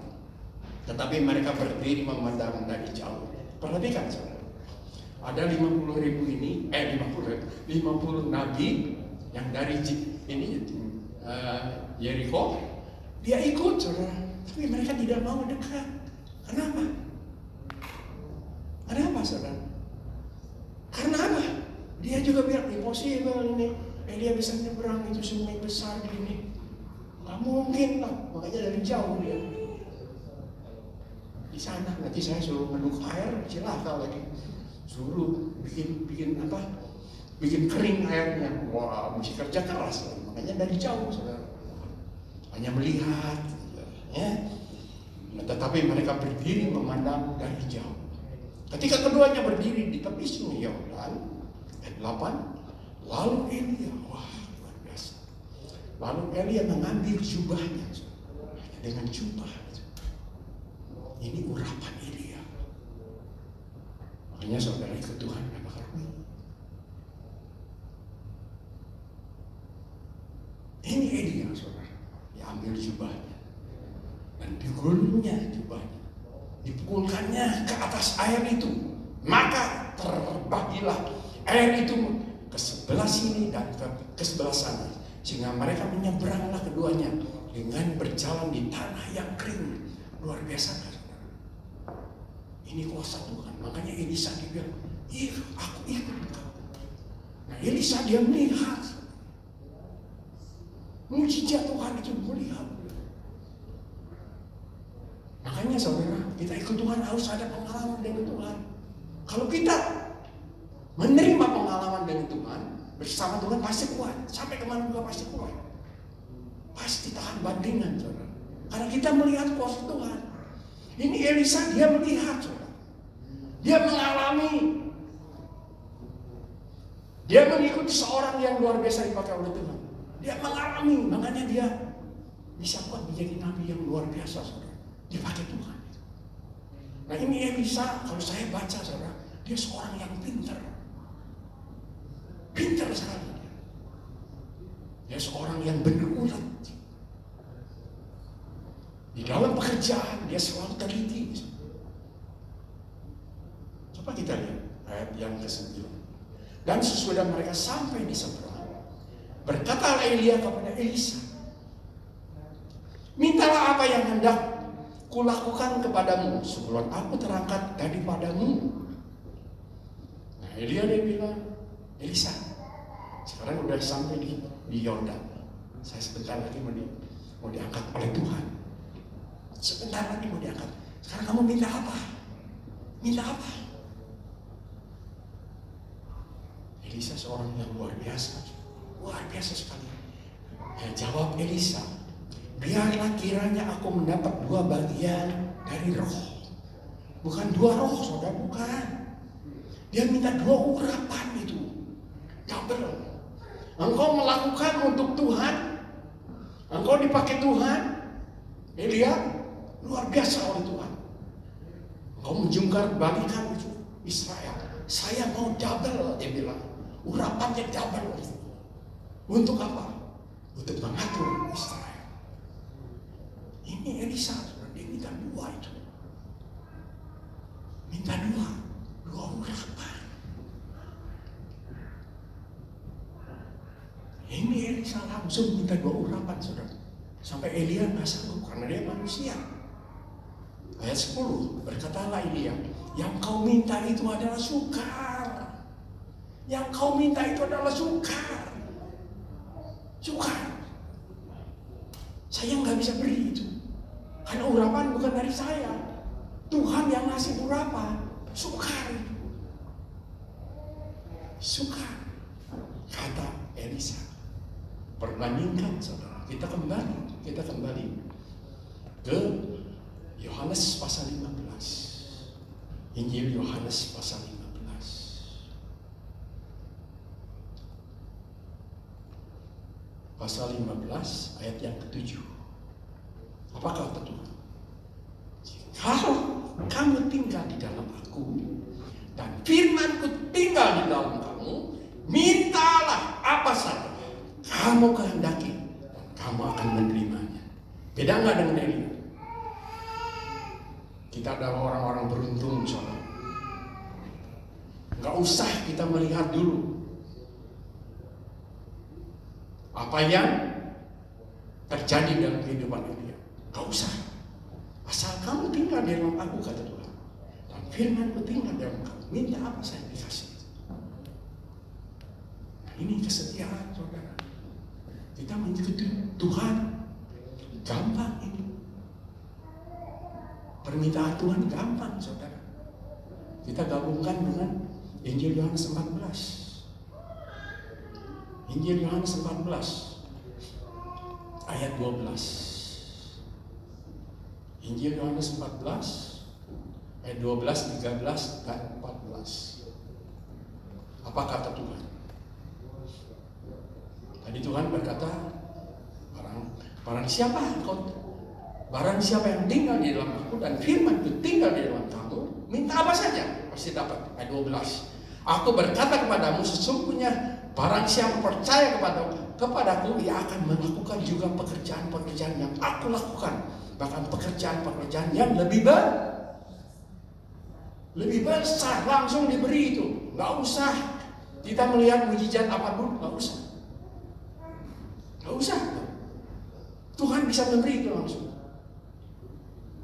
tetapi mereka berdiri memandang dari jauh. Perhatikan saudara. Ada 50.000 ini, 50 nabi yang dari ini Yeriko. Dia ikut saudara, tapi mereka tidak mau dekat. Kenapa? Kenapa saudara? Karena apa? Dia juga bilang impossible ini. Dia bisa nyebrang itu sungai besar begini. Gak mungkin lah, makanya dari jauh dia. Di sana nanti saya suruh menuk air, celaka lagi. Suruh bikin apa? Bikin kering airnya. Wah, mesti kerja keras. Makanya dari jauh saudara. Hanya melihat, ya. Nah, tetapi mereka berdiri memandang dari jauh. Ketika keduanya berdiri di tepi sungai Yordan, ayat 8, lalu Elia, wah luar biasa. Lalu Elia mengambil jubahnya, dengan jubah. Ini urapan Elia. Makanya saudara ikut Tuhan gak bakal rugi. Ini Elia saudara, diambil jubahnya dan digulungnya jubahnya, dipukulkannya ke atas air itu, maka terbagilah air itu ke sebelah sini dan ke sebelah sana, sehingga mereka menyeberanglah keduanya dengan berjalan di tanah yang kering. Luar biasa kan? Ini kuasa Tuhan. Makanya Elisa dia bilang, aku ikut engkau. Nah Elisa dia melihat mujizat Tuhan itu, melihat. Makanya saudara, kita ikut Tuhan harus ada pengalaman dengan Tuhan. Kalau kita menerima pengalaman dengan Tuhan, bersama Tuhan pasti kuat. Sampai kemana juga pasti kuat. Pasti tahan bandingan saudara. Karena kita melihat kuasa Tuhan. Ini Elisa dia melihat saudara. Dia mengalami. Dia mengikuti seorang yang luar biasa dipakai oleh Tuhan. Dia mengalami, makanya dia bisa kuat menjadi nabi yang luar biasa saudara. Dipakai Tuhan. Nah ini Elisa, kalau saya baca saudara, dia seorang yang pintar. Pintar sekali. Dia seorang yang berulat. Di dalam pekerjaan dia selalu teliti. Coba kita lihat ayat yang ke-9. Dan sesudah mereka sampai di seberang, berkatalah Elia kepada Elisa, mintalah apa yang hendak kulakukan kepadamu sebelum aku terangkat daripadamu. Nah Elia dia bilang, Elisa, sekarang udah sampai di Yordan. Saya sebentar lagi mau diangkat oleh Tuhan. Sebentar lagi mau diangkat. Sekarang kamu minta apa? Minta apa? Elisa seorang yang luar biasa. Luar biasa sekali. Ya, jawab Elisa, biarlah kiranya aku mendapat 2 bagian dari roh. Bukan 2 roh saudara, bukan. Dia minta 2 urapan itu. Double. Engkau melakukan untuk Tuhan. Engkau dipakai Tuhan. Elia luar biasa oleh Tuhan. Engkau menjungkar balikan itu Israel. Saya mau double, dia bilang. Urapannya double. Untuk apa? Untuk mengatur Israel. Ini Elisa, dia minta 2 itu. Minta 2 urapan. Ini Elisa langsung minta 2 urapan, saudara. Sampai Elia nggak sanggup karena dia manusia. Ayat 10, berkatalah Elia, yang kau minta itu adalah sukar. Yang kau minta itu adalah sukar. Sukar. Saya nggak bisa beri itu. Karena urapan bukan dari saya. Tuhan yang ngasih urapan. Sukar itu. Sukar. Kata Elisa. Perbandingkan saudara. Kita kembali ke Yohanes pasal 15. Injil Yohanes pasal 15. Pasal 15 ayat yang ke-7. Apa kata Tuhan? Kalau kamu tinggal di dalam aku dan firman-Ku tinggal di dalam kamu, mintalah apa saja kamu kehendaki dan kamu akan menerimanya. Beda nggak dengan Elia? Kita adalah orang-orang beruntung, saudara. Gak usah kita melihat dulu apa yang terjadi dalam kehidupan Elia. Gak usah. Asal kamu tinggal di dalam aku, kata Tuhan, dan firman-Ku tinggal di dalam kamu, minta apa saya dikasih. Nah, ini kesetiaan, saudara. Kita mengikuti Tuhan, gampang ini. Permintaan Tuhan gampang, saudara. Kita gabungkan dengan Injil Yohanes 14. Injil Yohanes 14 ayat 12. Injil Yohanes 14 ayat 12, 13, dan 14. Apa kata Tuhan? Tadi Tuhan berkata, barang siapa yang tinggal di dalam aku dan firman itu tinggal di dalam kamu, minta apa saja pasti dapat. Ayat 12. Aku berkata kepadamu, sesungguhnya barang siapa percaya kepadaku, ia akan melakukan juga pekerjaan-pekerjaan yang aku lakukan. Bahkan pekerjaan-pekerjaan yang lebih besar langsung diberi itu. Gak usah kita melihat mujizat apapun, gak usah. Tuhan bisa memberi itu langsung.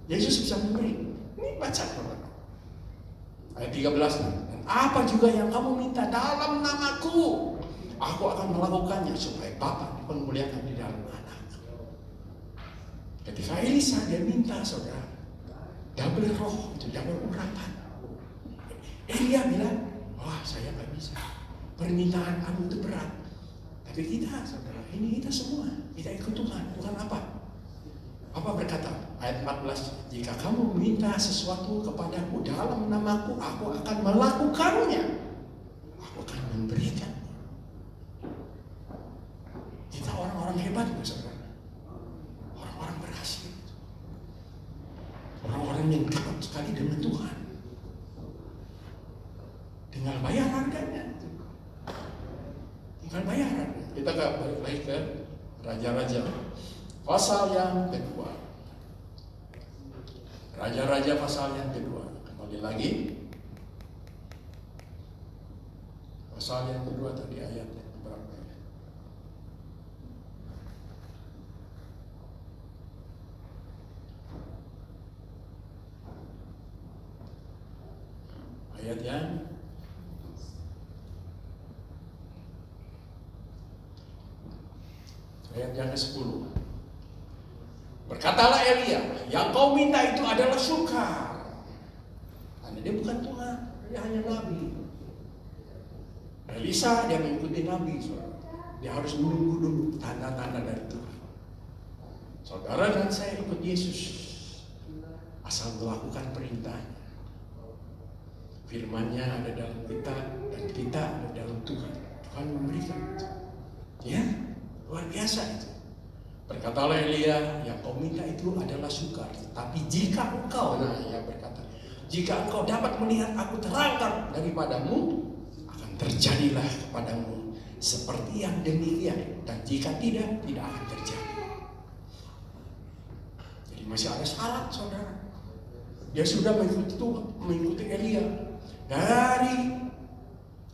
Yesus bisa memberi. Ini baca ayat 13. Dan apa juga yang kamu minta dalam namaku, aku akan melakukannya supaya Bapa dipermuliakan di dalam Anak. Ketika Elisa dia minta, saudara, double roh, itu double urapan. Elia bilang, wah saya gak bisa, permintaan kamu itu berat. Tapi kita, saudara, ini kita semua, kita ikut Tuhan. Tuhan apa? Apa berkata? Ayat 14, jika kamu minta sesuatu kepadaku dalam namaku, aku akan melakukannya. Aku akan memberikan. Kita orang-orang hebat, saudara. Orang-orang berhasil. Orang-orang yang dekat sekali dengan Tuhan. Tinggal bayar harganya. Kita balik lagi ke Raja-Raja pasal yang kedua. Raja-Raja pasal yang kedua. Kembali lagi. Pasal yang kedua tadi ayat berapa? Ayat yang ke-10. Berkatalah Elia, yang kau minta itu adalah sukar. Karena dia bukan Tuhan, dia hanya nabi. Elisa dia mengikuti nabi, saudara. Dia harus menunggu dulu tanda-tanda dari Tuhan. Saudara dan saya ikut Yesus asal melakukan perintahnya. Firman-Nya ada dalam kita dan kita ada dalam Tuhan. Tuhan memberikan itu. Ya, luar biasa itu. Berkatalah Elia, yang kau minta itu adalah sukar. Tapi jika engkau, ia berkata, jika engkau dapat melihat aku terangkat daripadamu, akan terjadilah kepadamu seperti yang demikian. Dan jika tidak akan terjadi. Jadi masih ada syarat, saudara. Dia sudah mengikuti Elia dari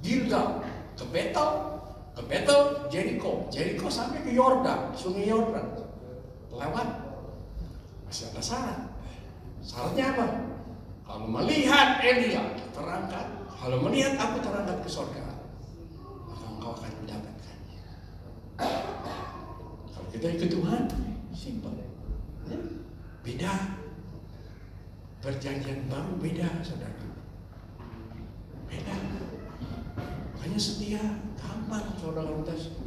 Gilgal ke Betel, Jericho sampai ke Yordan, sungai Yordan. Lewat. Masih ada syarat. Syaratnya apa? Kalau melihat Elia terangkat, kalau melihat aku terangkat ke surga, maka engkau akan mendapatkannya. Kalau kita ikut Tuhan, simpel. Beda. Perjanjian baru beda, saudara. Beda. Makanya setia, gampang saudara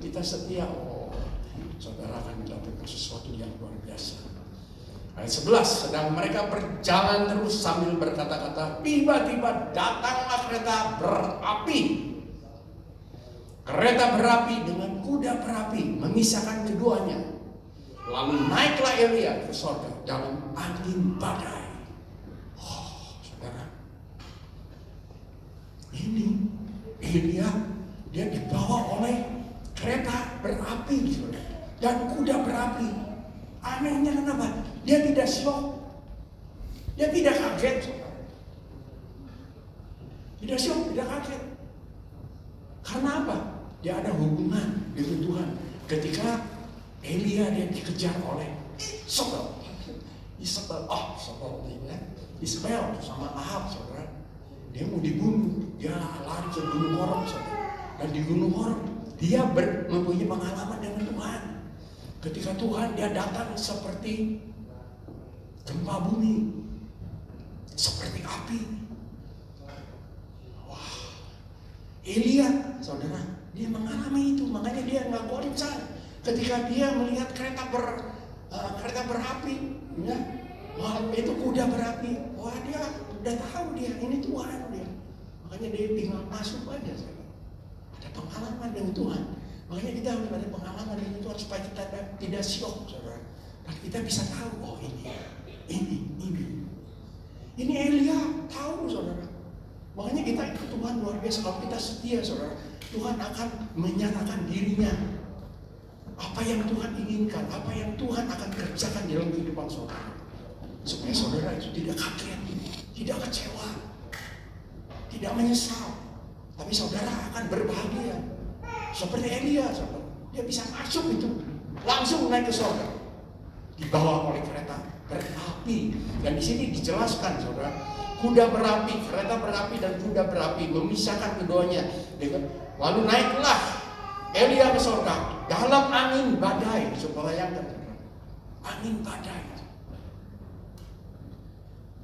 kita setia. Oh, saudara akan mendapatkan sesuatu yang luar biasa. Ayat 11, sedang mereka berjalan terus sambil berkata-kata, tiba-tiba datanglah kereta berapi. Kereta berapi dengan kuda berapi memisahkan keduanya. Lalu naiklah Elia ke surga dalam angin badai. Oh, saudara, ini Elia dia dibawa oleh kereta berapi dan kuda berapi. Anehnya kenapa? Dia tidak shock, dia tidak kaget. Tidak shock, tidak kaget. Karena apa? Dia ada hubungan dengan Tuhan. Ketika Elia dia dikejar oleh Isabel, Isabel sama Ahab, saudara. Dia mau dibunuh, dia lari ke Gunung Horeb, saudara. Dan di Gunung Horeb dia mempunyai pengalaman dengan Tuhan. Ketika Tuhan dia datang seperti gempa bumi, seperti api. Wah, Elia, saudara, dia mengalami itu, makanya dia nggak goncang. Ketika dia melihat kereta berapi, ya, itu kuda berapi, wah dia udah tahu dia ini Tuhan dia. Makanya dia tinggal masuk aja, saudara. Ada pengalaman dengan Tuhan. Makanya kita harus ada pengalaman dengan Tuhan supaya kita tidak syok, saudara. Dan kita bisa tahu, oh ini. Ini Elia tahu, saudara. Makanya kita ikut Tuhan luar biasa. Kalau kita setia, saudara, Tuhan akan menyatakan dirinya. Apa yang Tuhan inginkan, apa yang Tuhan akan kerjakan dalam kehidupan saudara. Supaya saudara itu tidak kaget, tidak kecewa, tidak menyesal. Tapi saudara akan berbahagia. Seperti Elia, saudara. Dia bisa masuk itu, langsung naik ke surga. Dibawa oleh kereta berapi. Dan di sini dijelaskan, saudara, kuda berapi, kereta berapi dan kuda berapi memisahkan keduanya. Lalu naiklah Elia ke surga dalam angin badai. Coba bayangkan, angin badai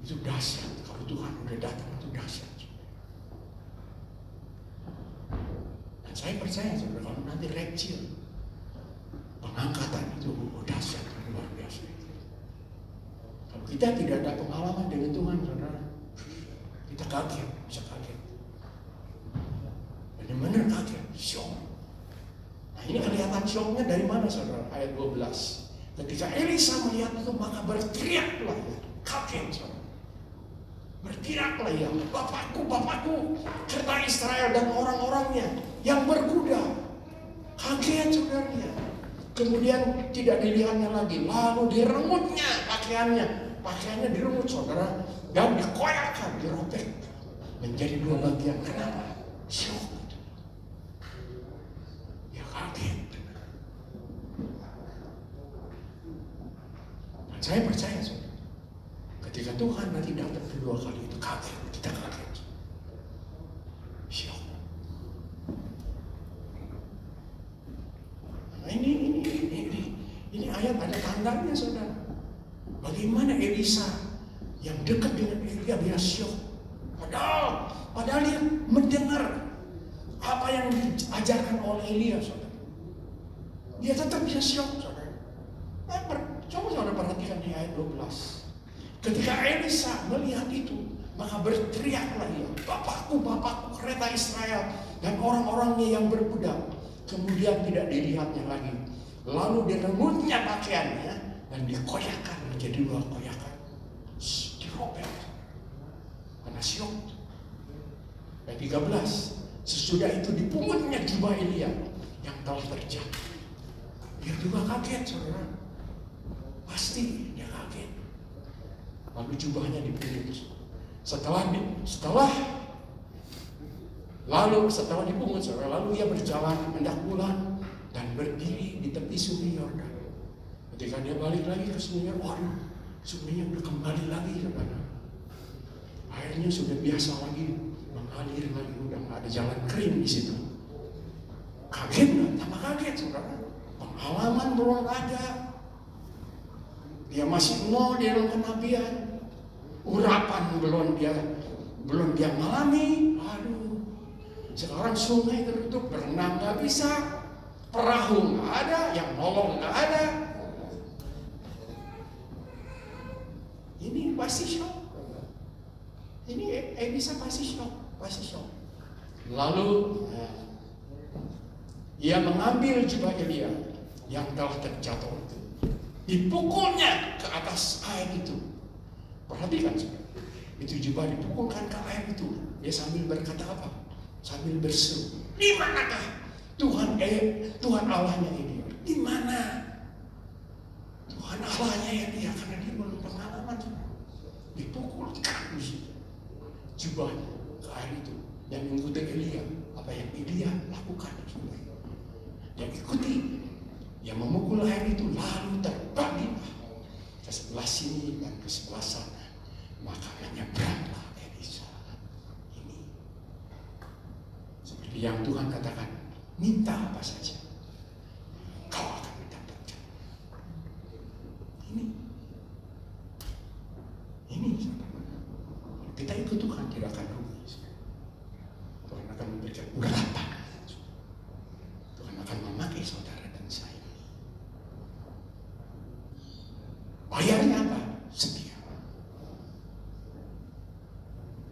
itu dahsyat. Kalau Tuhan udah datang itu dahsyat. Dan saya percaya, saudara, kalau nanti reksil pengangkatan itu dahsyat, luar biasa. Kalau kita tidak ada pengalaman dengan Tuhan, saudara, kita kaget, bisa kaget. Benar-benar kaget, syok. Nah, ini kelihatan syoknya dari mana, saudara? Ayat 12. Ketika Elisa melihat itu, maka berteriaklah, kaget, saudara. Berteriaklah ya, Bapakku, kereta Israel dan orang-orangnya yang berkuda. Kaget, saudara. Kemudian tidak dilihatnya lagi, lalu direngutnya pakaiannya direngut, saudara, dan dikoyakkan, dirobek menjadi dua bagian. Kenapa? Syok. Ya kaget. Dan saya percaya, saudara, ketika Tuhan nanti datang kedua kali itu kaget, kita kaget. Syok. Nah, ini ayat ada tandanya, saudara. Bagaimana Elisa yang dekat dengan Elia dia syok. Padahal dia mendengar apa yang diajarkan oleh Elia, saudara. Dia tetap bisa syok, saudara. Coba saudara perhatikan di ayat 12. Ketika Elisa melihat itu, maka berteriaklah ia, Bapakku, kereta Israel dan orang-orangnya yang berkuda. Kemudian tidak dilihatnya lagi. Lalu direngutnya pakaiannya dan dikoyakkan menjadi dua koyakan. Dirobek. Karena syok. Ayat 13. Sesudah itu dipungutnya jubah Elia yang telah terjatuh. Dia juga kaget, saudara. Pasti dia kaget. Lalu jubahnya dipungut. Setelah dipungut, saudara, lalu ia berjalan hendak pulang dan berdiri di tepi sungai Yordan. Ketika dia balik lagi ke sungai, sungainya udah kembali lagi, saudara. Airnya sudah biasa lagi, mengalir lagi, udah nggak ada jalan kering di situ. Kaget nggak? Tambah kaget, saudara. Pengalaman belum ada. Dia masih nol di dalam kenabian. Urapan belum dia mengalami. Aduh, sekarang sungai tertutup, berenang nggak bisa, perahu nggak ada, yang nolong nggak ada. Ini pasti syok. Ini Elisa pasti syok. Lalu ia mengambil jubah Elia yang telah terjatuh itu, dipukulnya ke atas air itu. Perhatikan, itu jubah dipukulkan ke air itu. Dia sambil berkata apa? Sambil berseru, di manakah Tuhan Allahnya Elia? Di mana Tuhan Allahnya Elia? Karena dia belum pengalaman. Dipukulkan di situ jubahnya ke air itu, dan mengikuti Elia. Apa yang Elia lakukan? Yang ikuti, yang memukul air itu lalu terbanglah ke sebelah sini dan ke sebelah sana. Maka menyeberanglah Elisa ini. Seperti yang Tuhan katakan, minta apa saja, kau akan mendapatkan. Ini kita ikut Tuhan tidak akan rugi. Tuhan akan memberikan urapan. Tuhan akan memakai saudara dan saya. Bayarnya apa? Setia.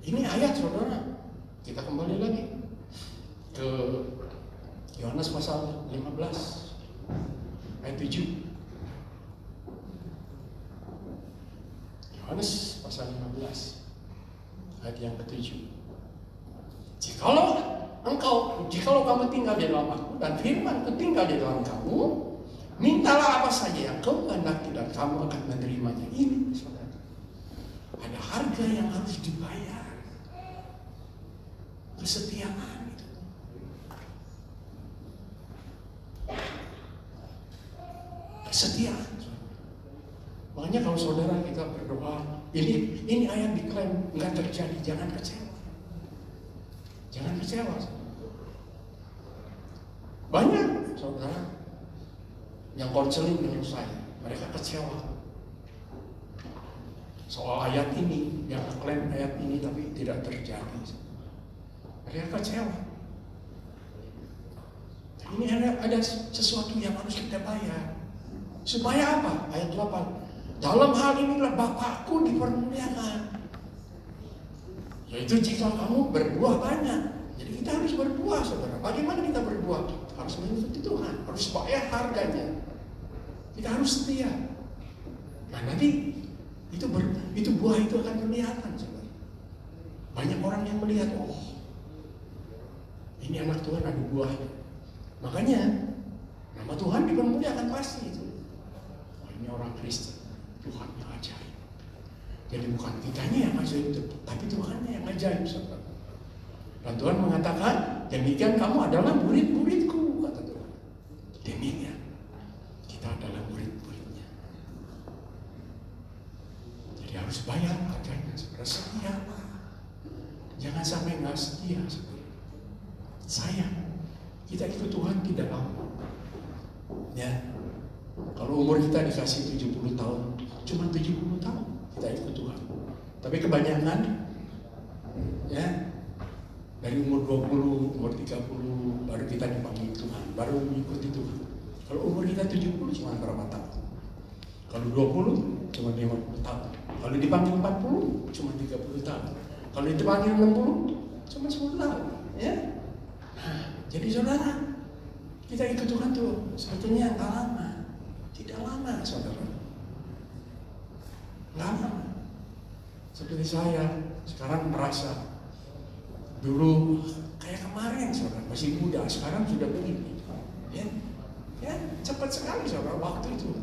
Ini ayat saudara. Kita kembali lagi ke Yohanes pasal 15 ayat 7. Yohanes pasal 15 ayat yang ke-7. Jikalau kamu tinggal di dalam aku dan firman-Ku tinggal di dalam kamu, mintalah apa saja yang kau kehendaki dan kamu akan menerimanya. Ini saudara, ada harga yang harus dibayar. Kesetiaan itu. Kesetiaan. Makanya kalau saudara kita berdoa, ini ayat diklaim nggak terjadi, jangan kecewa. Jangan kecewa. Banyak saudara yang konseling dengan saya, mereka kecewa soal ayat ini, yang klaim ayat ini tapi tidak terjadi. Mereka kecewa. Ini ada sesuatu yang harus kita bayar. Supaya apa? Ayat 8. Dalam hal inilah Bapakku dipermuliakan, yaitu jika kamu berbuah banyak. Jadi kita harus berbuah, saudara. Bagaimana kita berbuah? Harus mengikuti Tuhan, harus bayar harganya. Kita harus setia. Nah nanti itu buah itu akan kelihatan, saudara. Banyak orang yang melihat, oh, ini anak Tuhan ada buahnya. Makanya nama Tuhan dipermuliakan pasti itu. Oh, ini orang Kristen, Tuhan yang ajaib. Jadi bukan kitanya yang ajaib, tapi Tuhannya yang ajaib, saudara. Dan Tuhan mengatakan, demikian kamu adalah murid-muridku, kata Tuhan. Demikian kita adalah murid-muridnya. Jadi harus bayar harganya, saudara. Setia, jangan sampai nggak setia, saudara. Sayang, kita ikut Tuhan tidak lama. Ya, kalau umur kita dikasih 70 tahun, cuma 70 tahun kita ikut Tuhan. Tapi kebanyakan, ya, dari umur 20, umur 30, baru kita dipanggil Tuhan, baru mengikuti Tuhan. Kalau umur kita 70, cuma berapa tahun? Kalau 20, cuma 50 tahun. Kalau dipanggil 40, cuma 30 tahun. Kalau dipanggil 60, cuma 10 tahun. Ya. Jadi saudara, kita ikut Tuhan tuh sebetulnya nggak lama, tidak lama, saudara, nggak lama. Seperti saya sekarang merasa dulu kayak kemarin, saudara, masih muda, sekarang sudah begini, ya cepat sekali, saudara. Waktu itu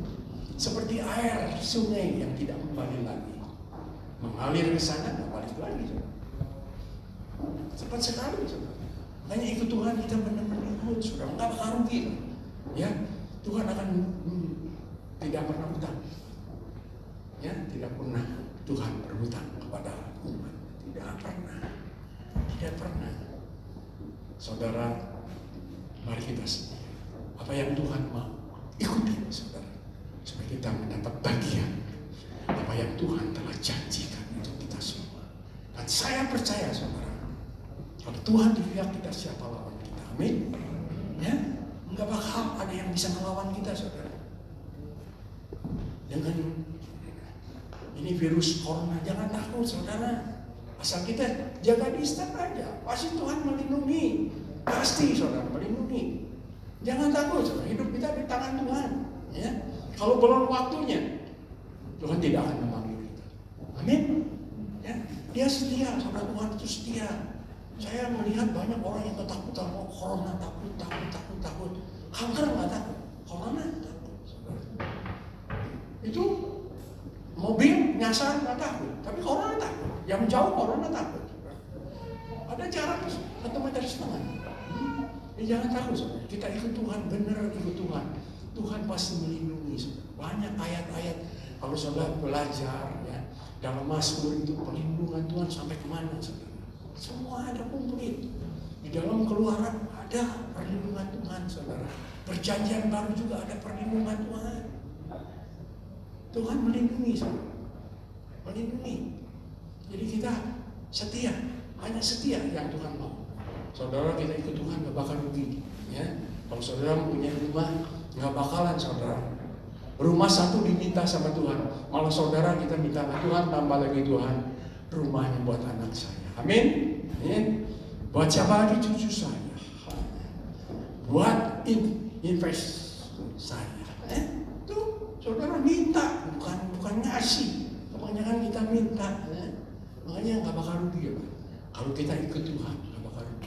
seperti air sungai yang tidak kembali lagi, mengalir ke sana nggak balik lagi, saudara. Cepat sekali, saudara. Makanya ikut Tuhan kita benar-benar ikut, sudah nggak bakal rugi, ya. Tuhan akan tidak pernah hutang, ya, tidak pernah Tuhan berhutang kepada umat, tidak pernah. Saudara, mari kita setia. Apa yang Tuhan mau, ikuti, saudara, supaya kita mendapat bagian apa yang Tuhan telah janjikan untuk kita semua. Dan saya percaya, saudara, kalau Tuhan di pihak kita, siapa lawan kita? Amin. Ya, nggak bakal ada yang bisa melawan kita, saudara. Dengan ini virus corona, jangan takut, saudara. Asal kita jaga distance aja, pasti Tuhan melindungi. Pasti, saudara, melindungi. Jangan takut, saudara. Hidup kita di tangan Tuhan. Ya, kalau belum waktunya, Tuhan tidak akan memanggil kita. Amin. Ya, Dia setia, saudara. Tuhan itu setia. Saya melihat banyak orang yang ketakutan, oh corona, takut. Kanker nggak takut, corona takut. Itu mobil nyasar nggak takut, tapi corona takut. Yang jauh corona takut. Ada jarak 1,5 meter. Jangan takut saudara, kita ikut Tuhan, benar ikut Tuhan. Tuhan pasti melindungi saudara. Banyak ayat-ayat kalau saudara belajar ya, dalam Mazmur itu perlindungan Tuhan sampai kemana saudara. Semua ada komplit. Di dalam Keluaran ada perlindungan Tuhan saudara. Perjanjian baru juga ada perlindungan Tuhan. Tuhan melindungi saudara. Melindungi. Jadi kita setia, hanya setia yang Tuhan mau. Saudara, kita ikut Tuhan gak bakal rugi ya. Kalau saudara mempunyai rumah, gak bakalan saudara rumah satu diminta sama Tuhan, malah saudara kita minta Tuhan tambah lagi Tuhan rumahnya buat anak saya. Amin ya. Buat siapa lagi? Cucu saya. Buat invest saya. Tuh saudara minta, bukan ngasih. Kebanyakan kita minta ya. Makanya gak bakal rugi ya Pak. Kalau kita ikut Tuhan gak bakal rugi.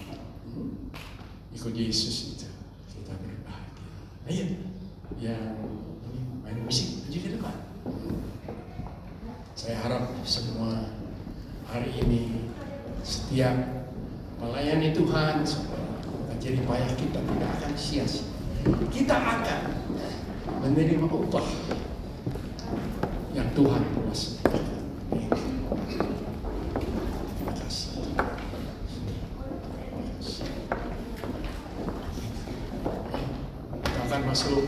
Ikut Yesus itu kita berbahagia. Ayo, yang ini main musik aja ke depan. Saya harap semua hari ini setiap melayani Tuhan, jadi payah kita tidak akan sia-sia. Kita akan menerima upah yang Tuhan telah sediakan. Masuk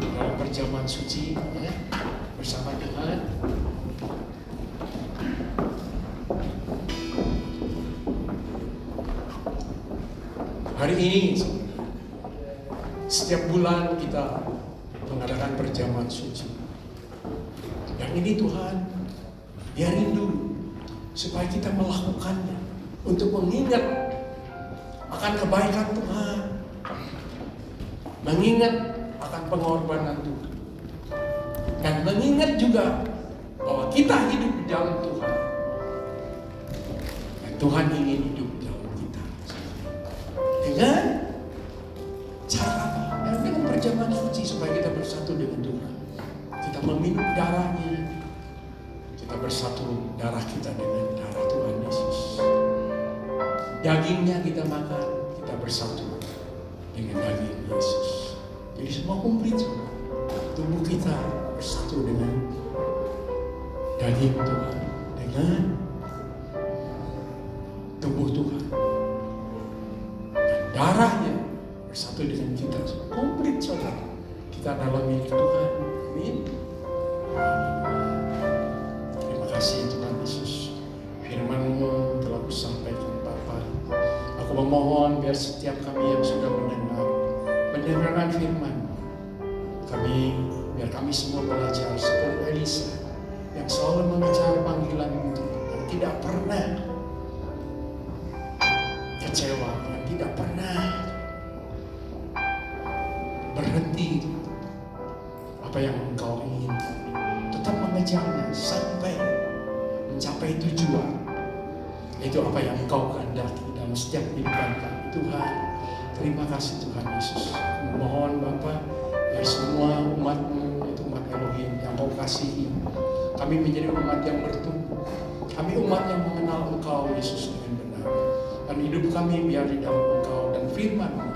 dalam perjamuan suci ya, bersama Tuhan. Hari ini setiap bulan kita mengadakan perjamuan suci. Yang ini Tuhan Dia rindu supaya kita melakukannya untuk mengingat akan kebaikan Tuhan, mengingat akan pengorbanan Tuhan, dan mengingat juga bahwa kita hidup di dalam Tuhan, dan Tuhan ingin hidup di dalam kita. Dengan cara apa? Dengan perjamuan suci supaya kita bersatu dengan Tuhan. Kita meminum darahnya, kita bersatu darah kita dengan darah Tuhan Yesus. Dagingnya kita makan, kita bersatu dengan daging Yesus. Jadi semua komplit saudara. Tubuh kita bersatu dengan daging Tuhan, dengan tubuh Tuhan. Dan darahnya bersatu dengan kita. Komplit saudara. Kita adalah milik Tuhan. Amin. Terima kasih Tuhan Yesus. Firman-Mu telah kusampaikan Bapa. Aku memohon biar setiap kami yang sudah mendengarkan firman kami, biar kami semua belajar seperti Elisa yang selalu mengejar panggilan itu, yang tidak pernah kecewa, yang tidak pernah berhenti apa yang Engkau inginkan, tetap mengejarnya sampai mencapai tujuan. Itu apa yang Engkau kehendaki dalam setiap kehidupan kami. Tuhan, terima kasih Tuhan Yesus. Mohon Bapa, biar semua umat-Mu, itu umat Elohim yang Kau kasihi, kami menjadi umat yang bertumbuh. Kami umat yang mengenal Engkau Yesus dengan benar. Dan hidup kami biar di dalam Engkau dan firman-Mu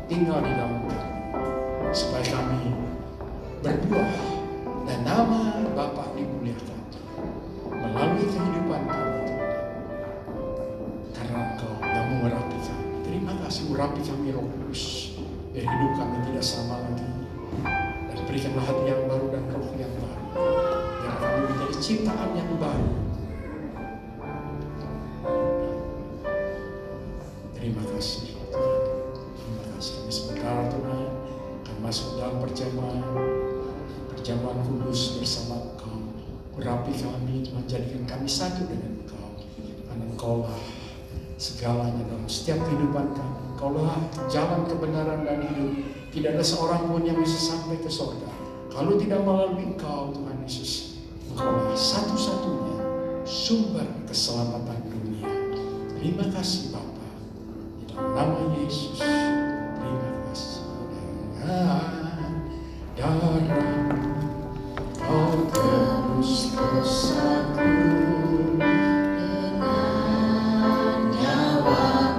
tinggal di dalam kami. Supaya kami berbuah dan nama Bapa dimuliakan melalui kehidupan kami. Karena Engkau yang mengurapi kami. Terima kasih, urapi kami Roh Kudus, biar hidup kami tidak sama lagi. Dan berikanlah hati yang baru dan roh yang baru, biar kami menjadi ciptaan yang baru. Terima kasih Tuhan. Terima kasih. Kami sebentar Tuhan akan masuk dalam perjamuan kudus bersama Engkau. Urapi kami Tuhan, jadikan kami satu dengan Engkau. Karena Engkaulah segalanya dalam setiap kehidupan kami. Engkaulah jalan kebenaran dan hidup. Tidak ada seorang pun yang bisa sampai ke surga kalau tidak melalui Engkau Tuhan Yesus. Engkaulah satu-satunya sumber keselamatan dunia. Terima kasih Bapa, di dalam nama Yesus. Terima kasih. Dengan darah Kau tebus dosaku, dengan nyawa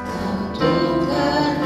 Kau tukar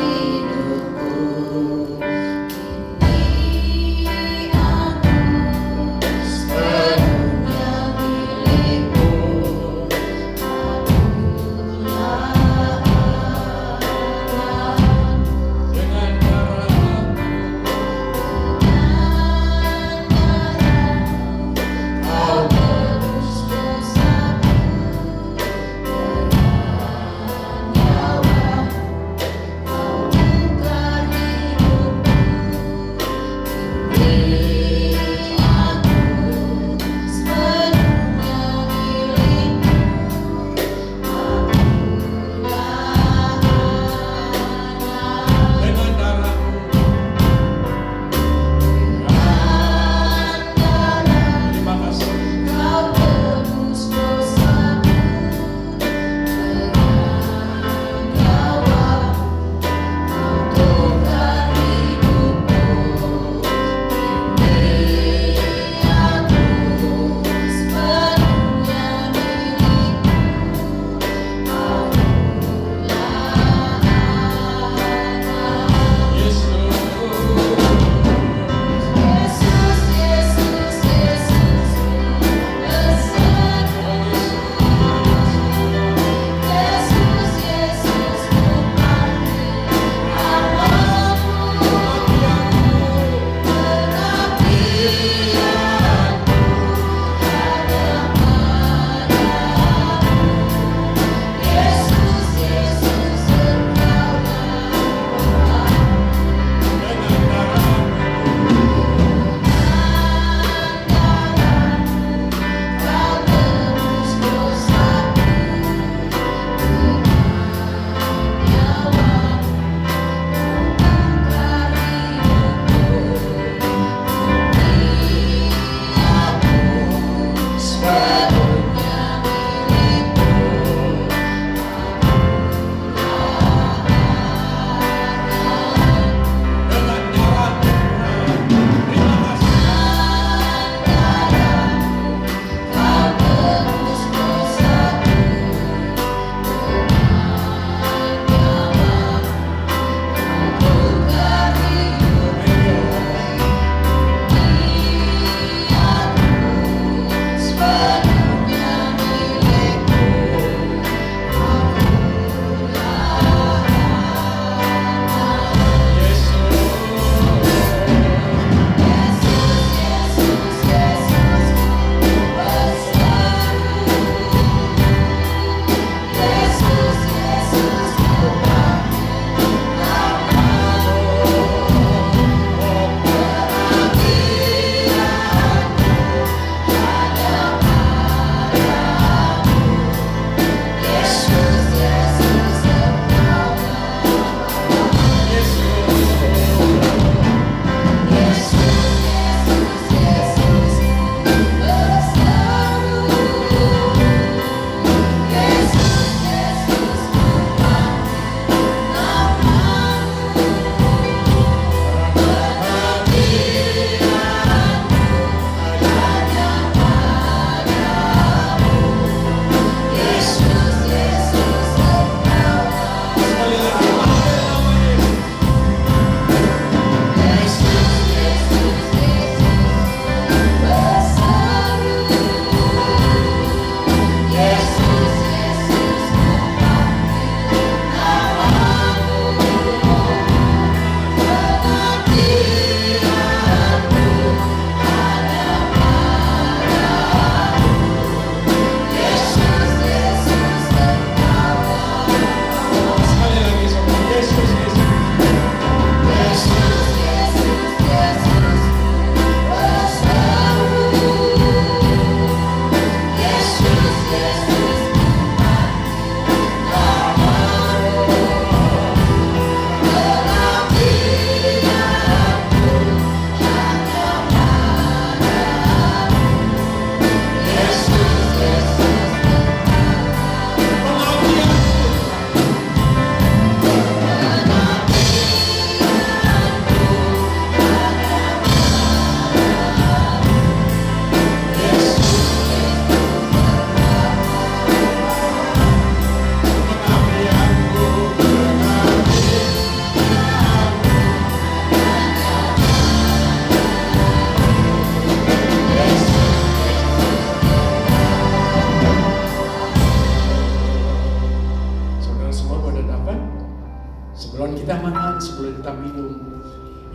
Sebelum kita makan, sebelum kita minum,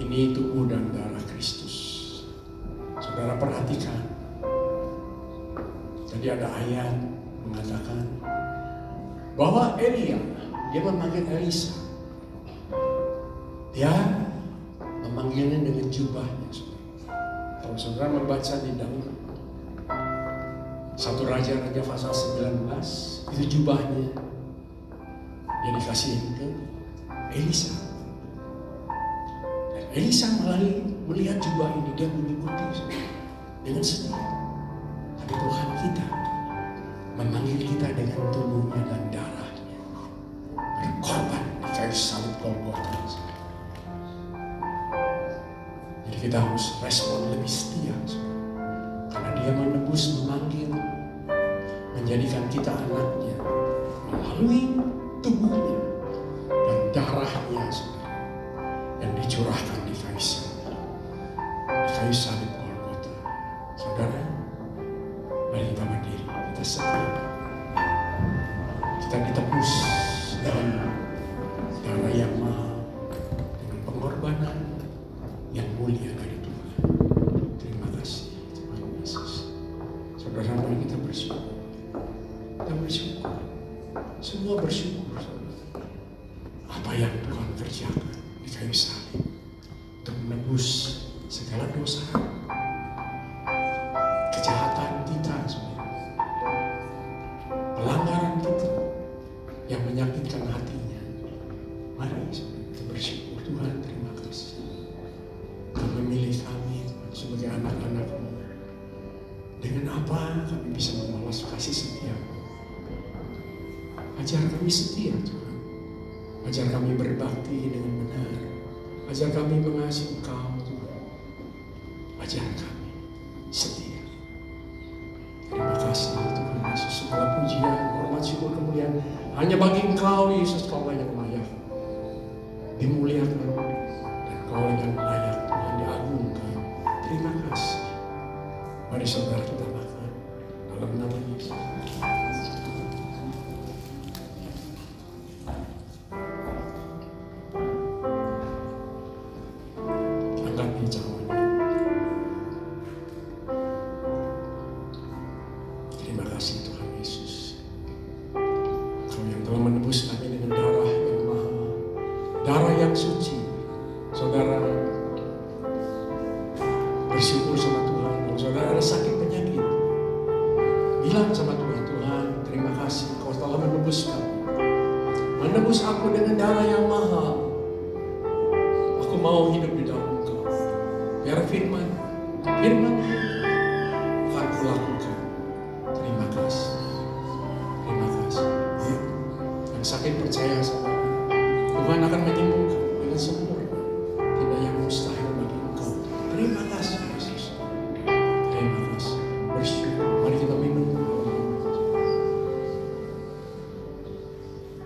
ini tubuh dan darah Kristus. Saudara perhatikan. Tadi ada ayat mengatakan bahwa Elia, dia memanggil Elisa. Dia memanggilnya dengan jubahnya. Kalau saudara membaca di Daud 1 Raja pasal 19, itu jubahnya yang dikasihin ke Elisa. Dan Elisa melihat jubah ini, dia mengikuti dengan sedih. Tapi Tuhan kita memanggil kita dengan tubuhnya dan darahnya, berkorban di kayu salib Golgota. Jadi kita harus respon lebih setia, karena dia menebus, memanggil, menjadikan kita anaknya melalui tubuhnya dan darahnya, saudara, yang dicurahkan di kayu salib Golgota. Saudara, mari kita berdiri, kita setia, kita ditebus dengan darah yang mahal, dengan pengorbanan yang mulia dari Tuhan. Terima kasih Tuhan Yesus. Saudara, mari kita bersyukur. Kita bersyukur. Semua bersyukur, saudara. Apa yang Tuhan kerjakan di kayu salib untuk menebus segala dosa, kejahatan kita, saudara, pelanggaran kita yang menyakitkan hatinya. Mari kita bersyukur. Tuhan, terima kasih. Kau memilih kami, Tuhan, sebagai anak-anak-Mu. Dengan apa kami bisa membalas kasih setia-Mu? Ajar kami setia, Tuhan. Ajar kami berbakti dengan benar. Ajar kami mengasihi Engkau, Tuhan. Ajar kami setia. Terima kasih Tuhan Yesus. Segala pujian, hormat, syukur, kemuliaan hanya bagi Engkau, Yesus. Kau yang layak dimuliakan, dan Kau yang layak, Tuhan, diagungkan. Terima kasih. Mari saudara kita makan dalam nama Yesus. Terima kasih Tuhan Yesus. Kau yang telah menebus kami dengan darah yang mahal, darah yang suci. Saudara bersyukur sama Tuhan. Kalau saudara ada sakit penyakit, bilang sama Tuhan, Tuhan terima kasih Kau telah menebus kami, menebus aku dengan darah yang mahal. Aku mau hidup di dalam Engkau. Biar firman akan kulakukan. Terima kasih. Terima kasih. Ya. Yang sakit percaya sama Tuhan akan menyembuhkan dengan sempurna. Tidak yang mustahil bagi Engkau. Terima kasih Yesus. Terima kasih. Bersyukur. Mari kita minum.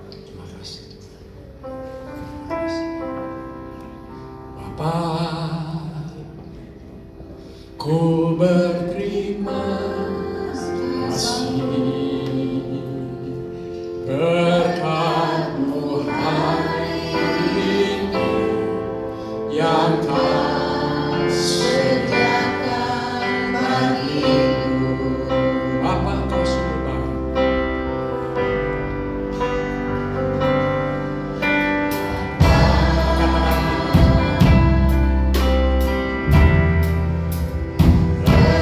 Terima kasih. Terima kasih. Bapa, ku berterima kasih berkat-Mu hari ini yang Kau sediakan bagiku. Bapa, Kau sungguh baik.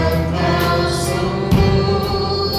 Engkau sungguh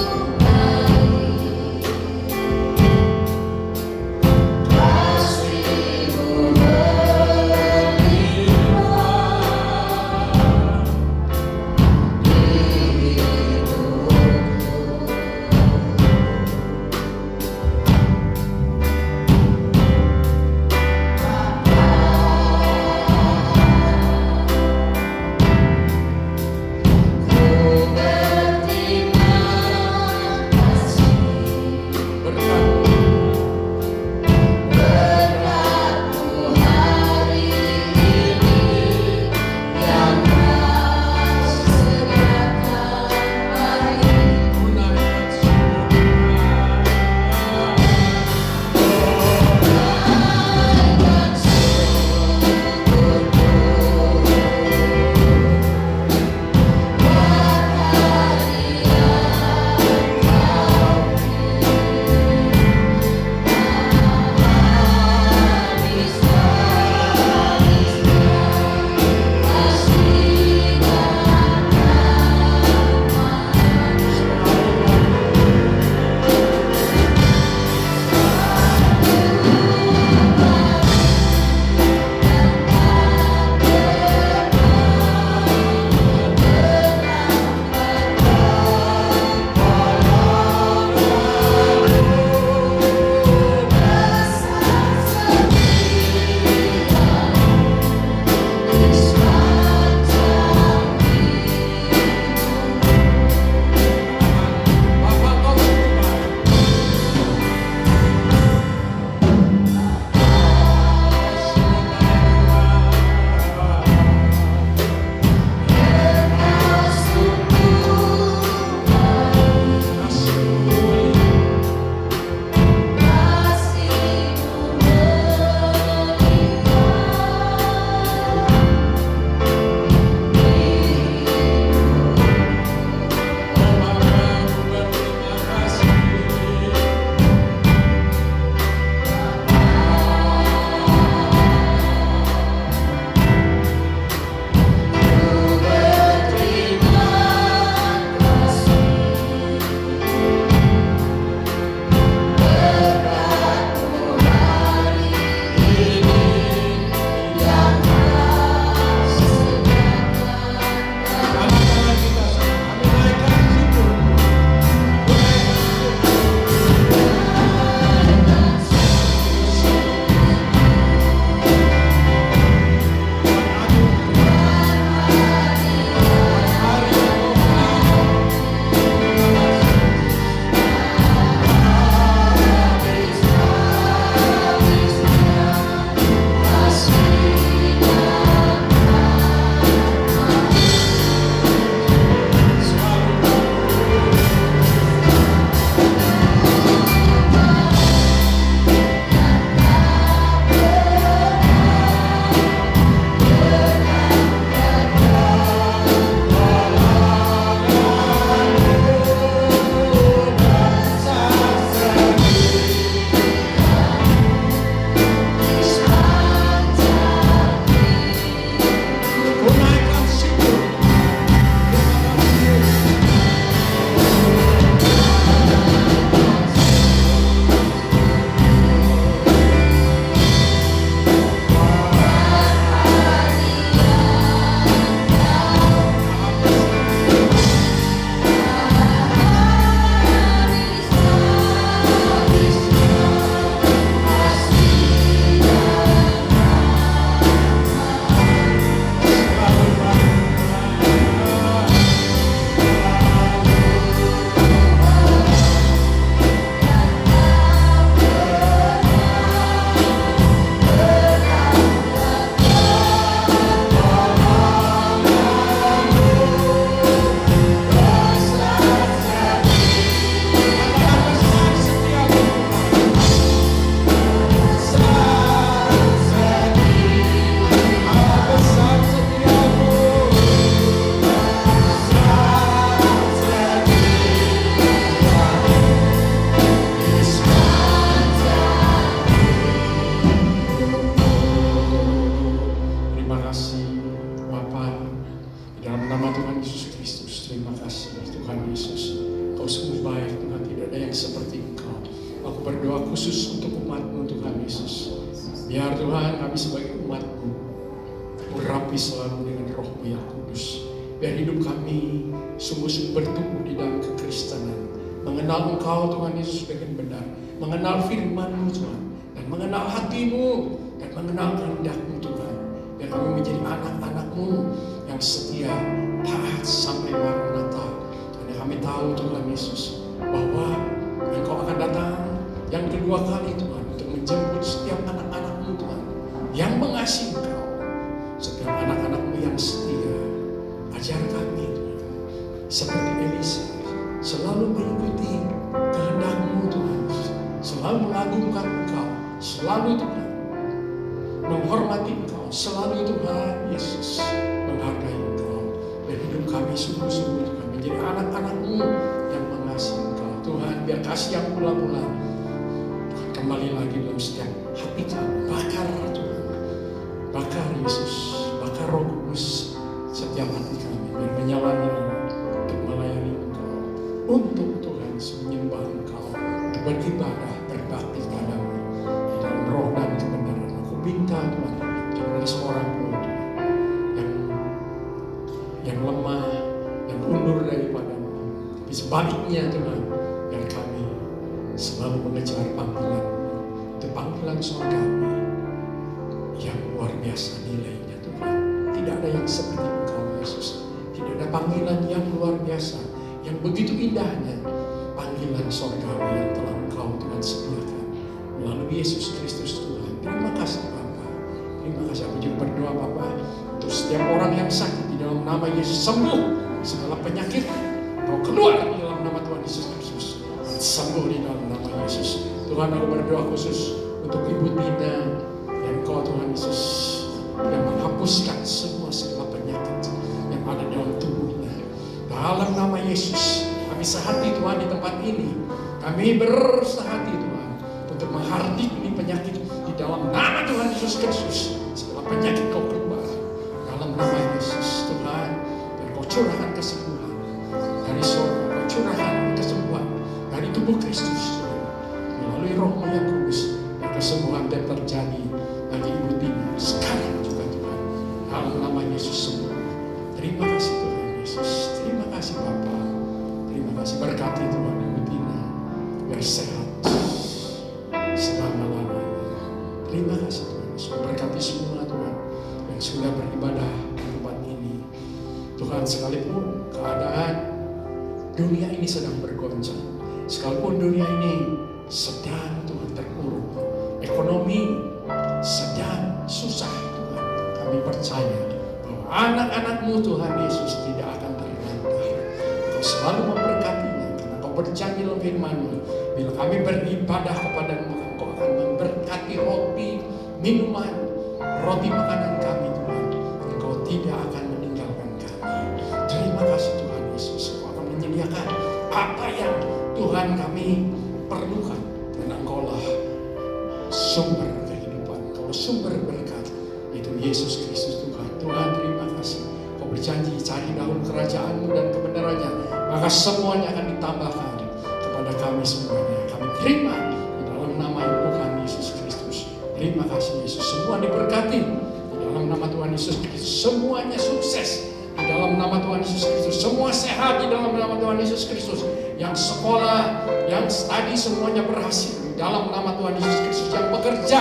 Biar Tuhan kami sebagai umat-Mu urapi selalu dengan Roh-Mu yang kudus. Biar hidup kami sungguh-sungguh bertumbuh di dalam kekristenan, mengenal Engkau Tuhan Yesus dengan benar, mengenal firman-Mu Tuhan, dan mengenal hati-Mu, dan mengenal kehendak-Mu Tuhan. Biar kami menjadi anak-anak-Mu yang setia, taat sampai Maranatha. Karena kami tahu Tuhan Yesus bahwa Engkau akan datang yang kedua kali Tuhan, untuk menjemput setiap anak-anak-Mu Tuhan yang mengasihi Engkau. Setiap anak-anak-Mu yang setia, ajar kami Tuhan, seperti Elisa, selalu mengikuti kehendak-Mu Tuhan, selalu mengagungkan Engkau, selalu Tuhan menghormati Engkau, selalu Tuhan Yesus menghargai Engkau. Dan hidup kami sungguh-sungguh Tuhan menjadi anak-anak-Mu yang mengasihi Engkau. Tuhan, biar kasih yang mula-mula kembali lagi dalam setiap hati kami. Bakar Tuhan, bakar Yesus, bakar Roh Kudus setiap hati kami, biar menyalani untuk melayani Engkau, untuk Tuhan menyembah Engkau, untuk beribadah, berbakti padamu di dalam roh dan kebenaran. Aku minta Tuhan, jangan ada seorang pun yang lemah, yang undur daripadamu, tapi sebaliknya Tuhan, yang kami selalu mengejar panggilan, itu panggilan surgawi yang luar biasa nilainya Tuhan. Tidak ada yang seperti Engkau Yesus. Tidak ada panggilan yang luar biasa, yang begitu indahnya, panggilan surgawi yang telah Engkau Tuhan sediakan melalui Yesus Kristus Tuhan. Terima kasih Bapa. Terima kasih. Aku juga berdoa Bapa untuk setiap orang yang sakit, di dalam nama Yesus sembuh segala penyakit. Kau keluar di dalam nama Tuhan Yesus Kristus, sembuh di dalam nama Yesus. Tuhan, aku berdoa khusus untuk Ibu Tina, yang Kau Tuhan Yesus yang menghapuskan semua segala penyakit yang ada dalam tubuhnya. Dalam nama Yesus, kami sehati Tuhan di tempat ini. Kami bersehati Tuhan untuk menghardiki penyakit di dalam nama Tuhan Yesus Kristus. Segala penyakit Kau keluar dalam nama Yesus. Tuhan, dan Kau curahkan kesembuhan dari surga, Kau curahkan kesembuhan dari tubuh Kristus Tuhan, melalui Roh-Mu yang kudus. Dan kesembuhan yang terjadi bagi Ibu Tina sekarang juga Tuhan, dalam nama Yesus sembuh. Terima kasih Tuhan Yesus. Terima kasih Bapa. Terima kasih, berkati Tuhan Ibu Tina biar sehat selama-lamanya. Terima kasih Tuhan Yesus. Berkati semua Tuhan yang sudah beribadah di tempat ini. Tuhan, sekalipun keadaan dunia ini sedang bergoncang, sekalipun dunia ini sedang Tuhan terpuruk, ekonomi sedang susah Tuhan, kami percaya bahwa anak-anak-Mu Tuhan Yesus tidak akan terlantar. Kau selalu memberkatinya, karena Kau berjanji dalam firman-Mu, bila kami beribadah kepada-Mu, Kau akan memberkati roti minuman, roti makanan kami Tuhan. Engkau tidak akan meninggalkan kami. Terima kasih Tuhan Yesus. Kau akan menyediakan apa yang Tuhan kami perlukan, karena Engkau-lah sumber kehidupan, Engkau sumber berkat, itu Yesus Kristus Tuhan. Tuhan, terima kasih. Kau berjanji, cari dahulu kerajaan-Mu dan kebenarannya, maka semuanya akan ditambahkan kepada kami semuanya. Kami terima di dalam nama Tuhan Yesus Kristus. Terima kasih Yesus. Semua diberkati di dalam nama Tuhan Yesus Kristus. Semuanya sukses di dalam nama Tuhan Yesus Kristus. Semua sehat di dalam nama Tuhan Yesus Kristus. Yang sekolah, yang studi, semuanya berhasil di dalam nama Tuhan Yesus Kristus. Yang bekerja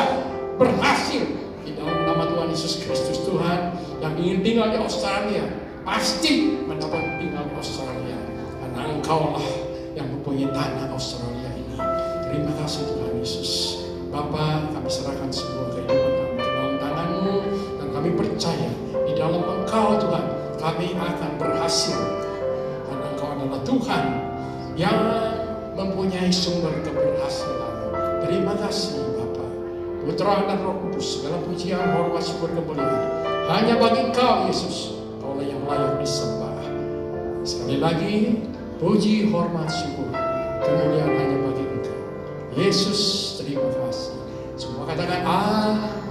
berhasil di dalam nama Tuhan Yesus Kristus. Tuhan, yang ingin tinggal di Australia pasti mendapat tinggal di Australia, karena Engkau-lah yang mempunyai tanah Australia ini. Terima kasih Tuhan Yesus. Bapa, kami serahkan semua kehidupan kami ke dalam tangan-Mu, dan kami percaya di dalam Engkau Tuhan kami akan berhasil, karena Engkau adalah Tuhan yang mempunyai sumber keberhasilan. Terima kasih Bapa, Putra dan Roh Kudus. Segala pujian, hormat, syukur, kemuliaan hanya bagi Engkau Yesus. Engkau-lah yang layak disembah. Sekali lagi, puji, hormat, syukur, kemuliaan hanya bagi Engkau Yesus. Terima kasih. Semua katakan amin.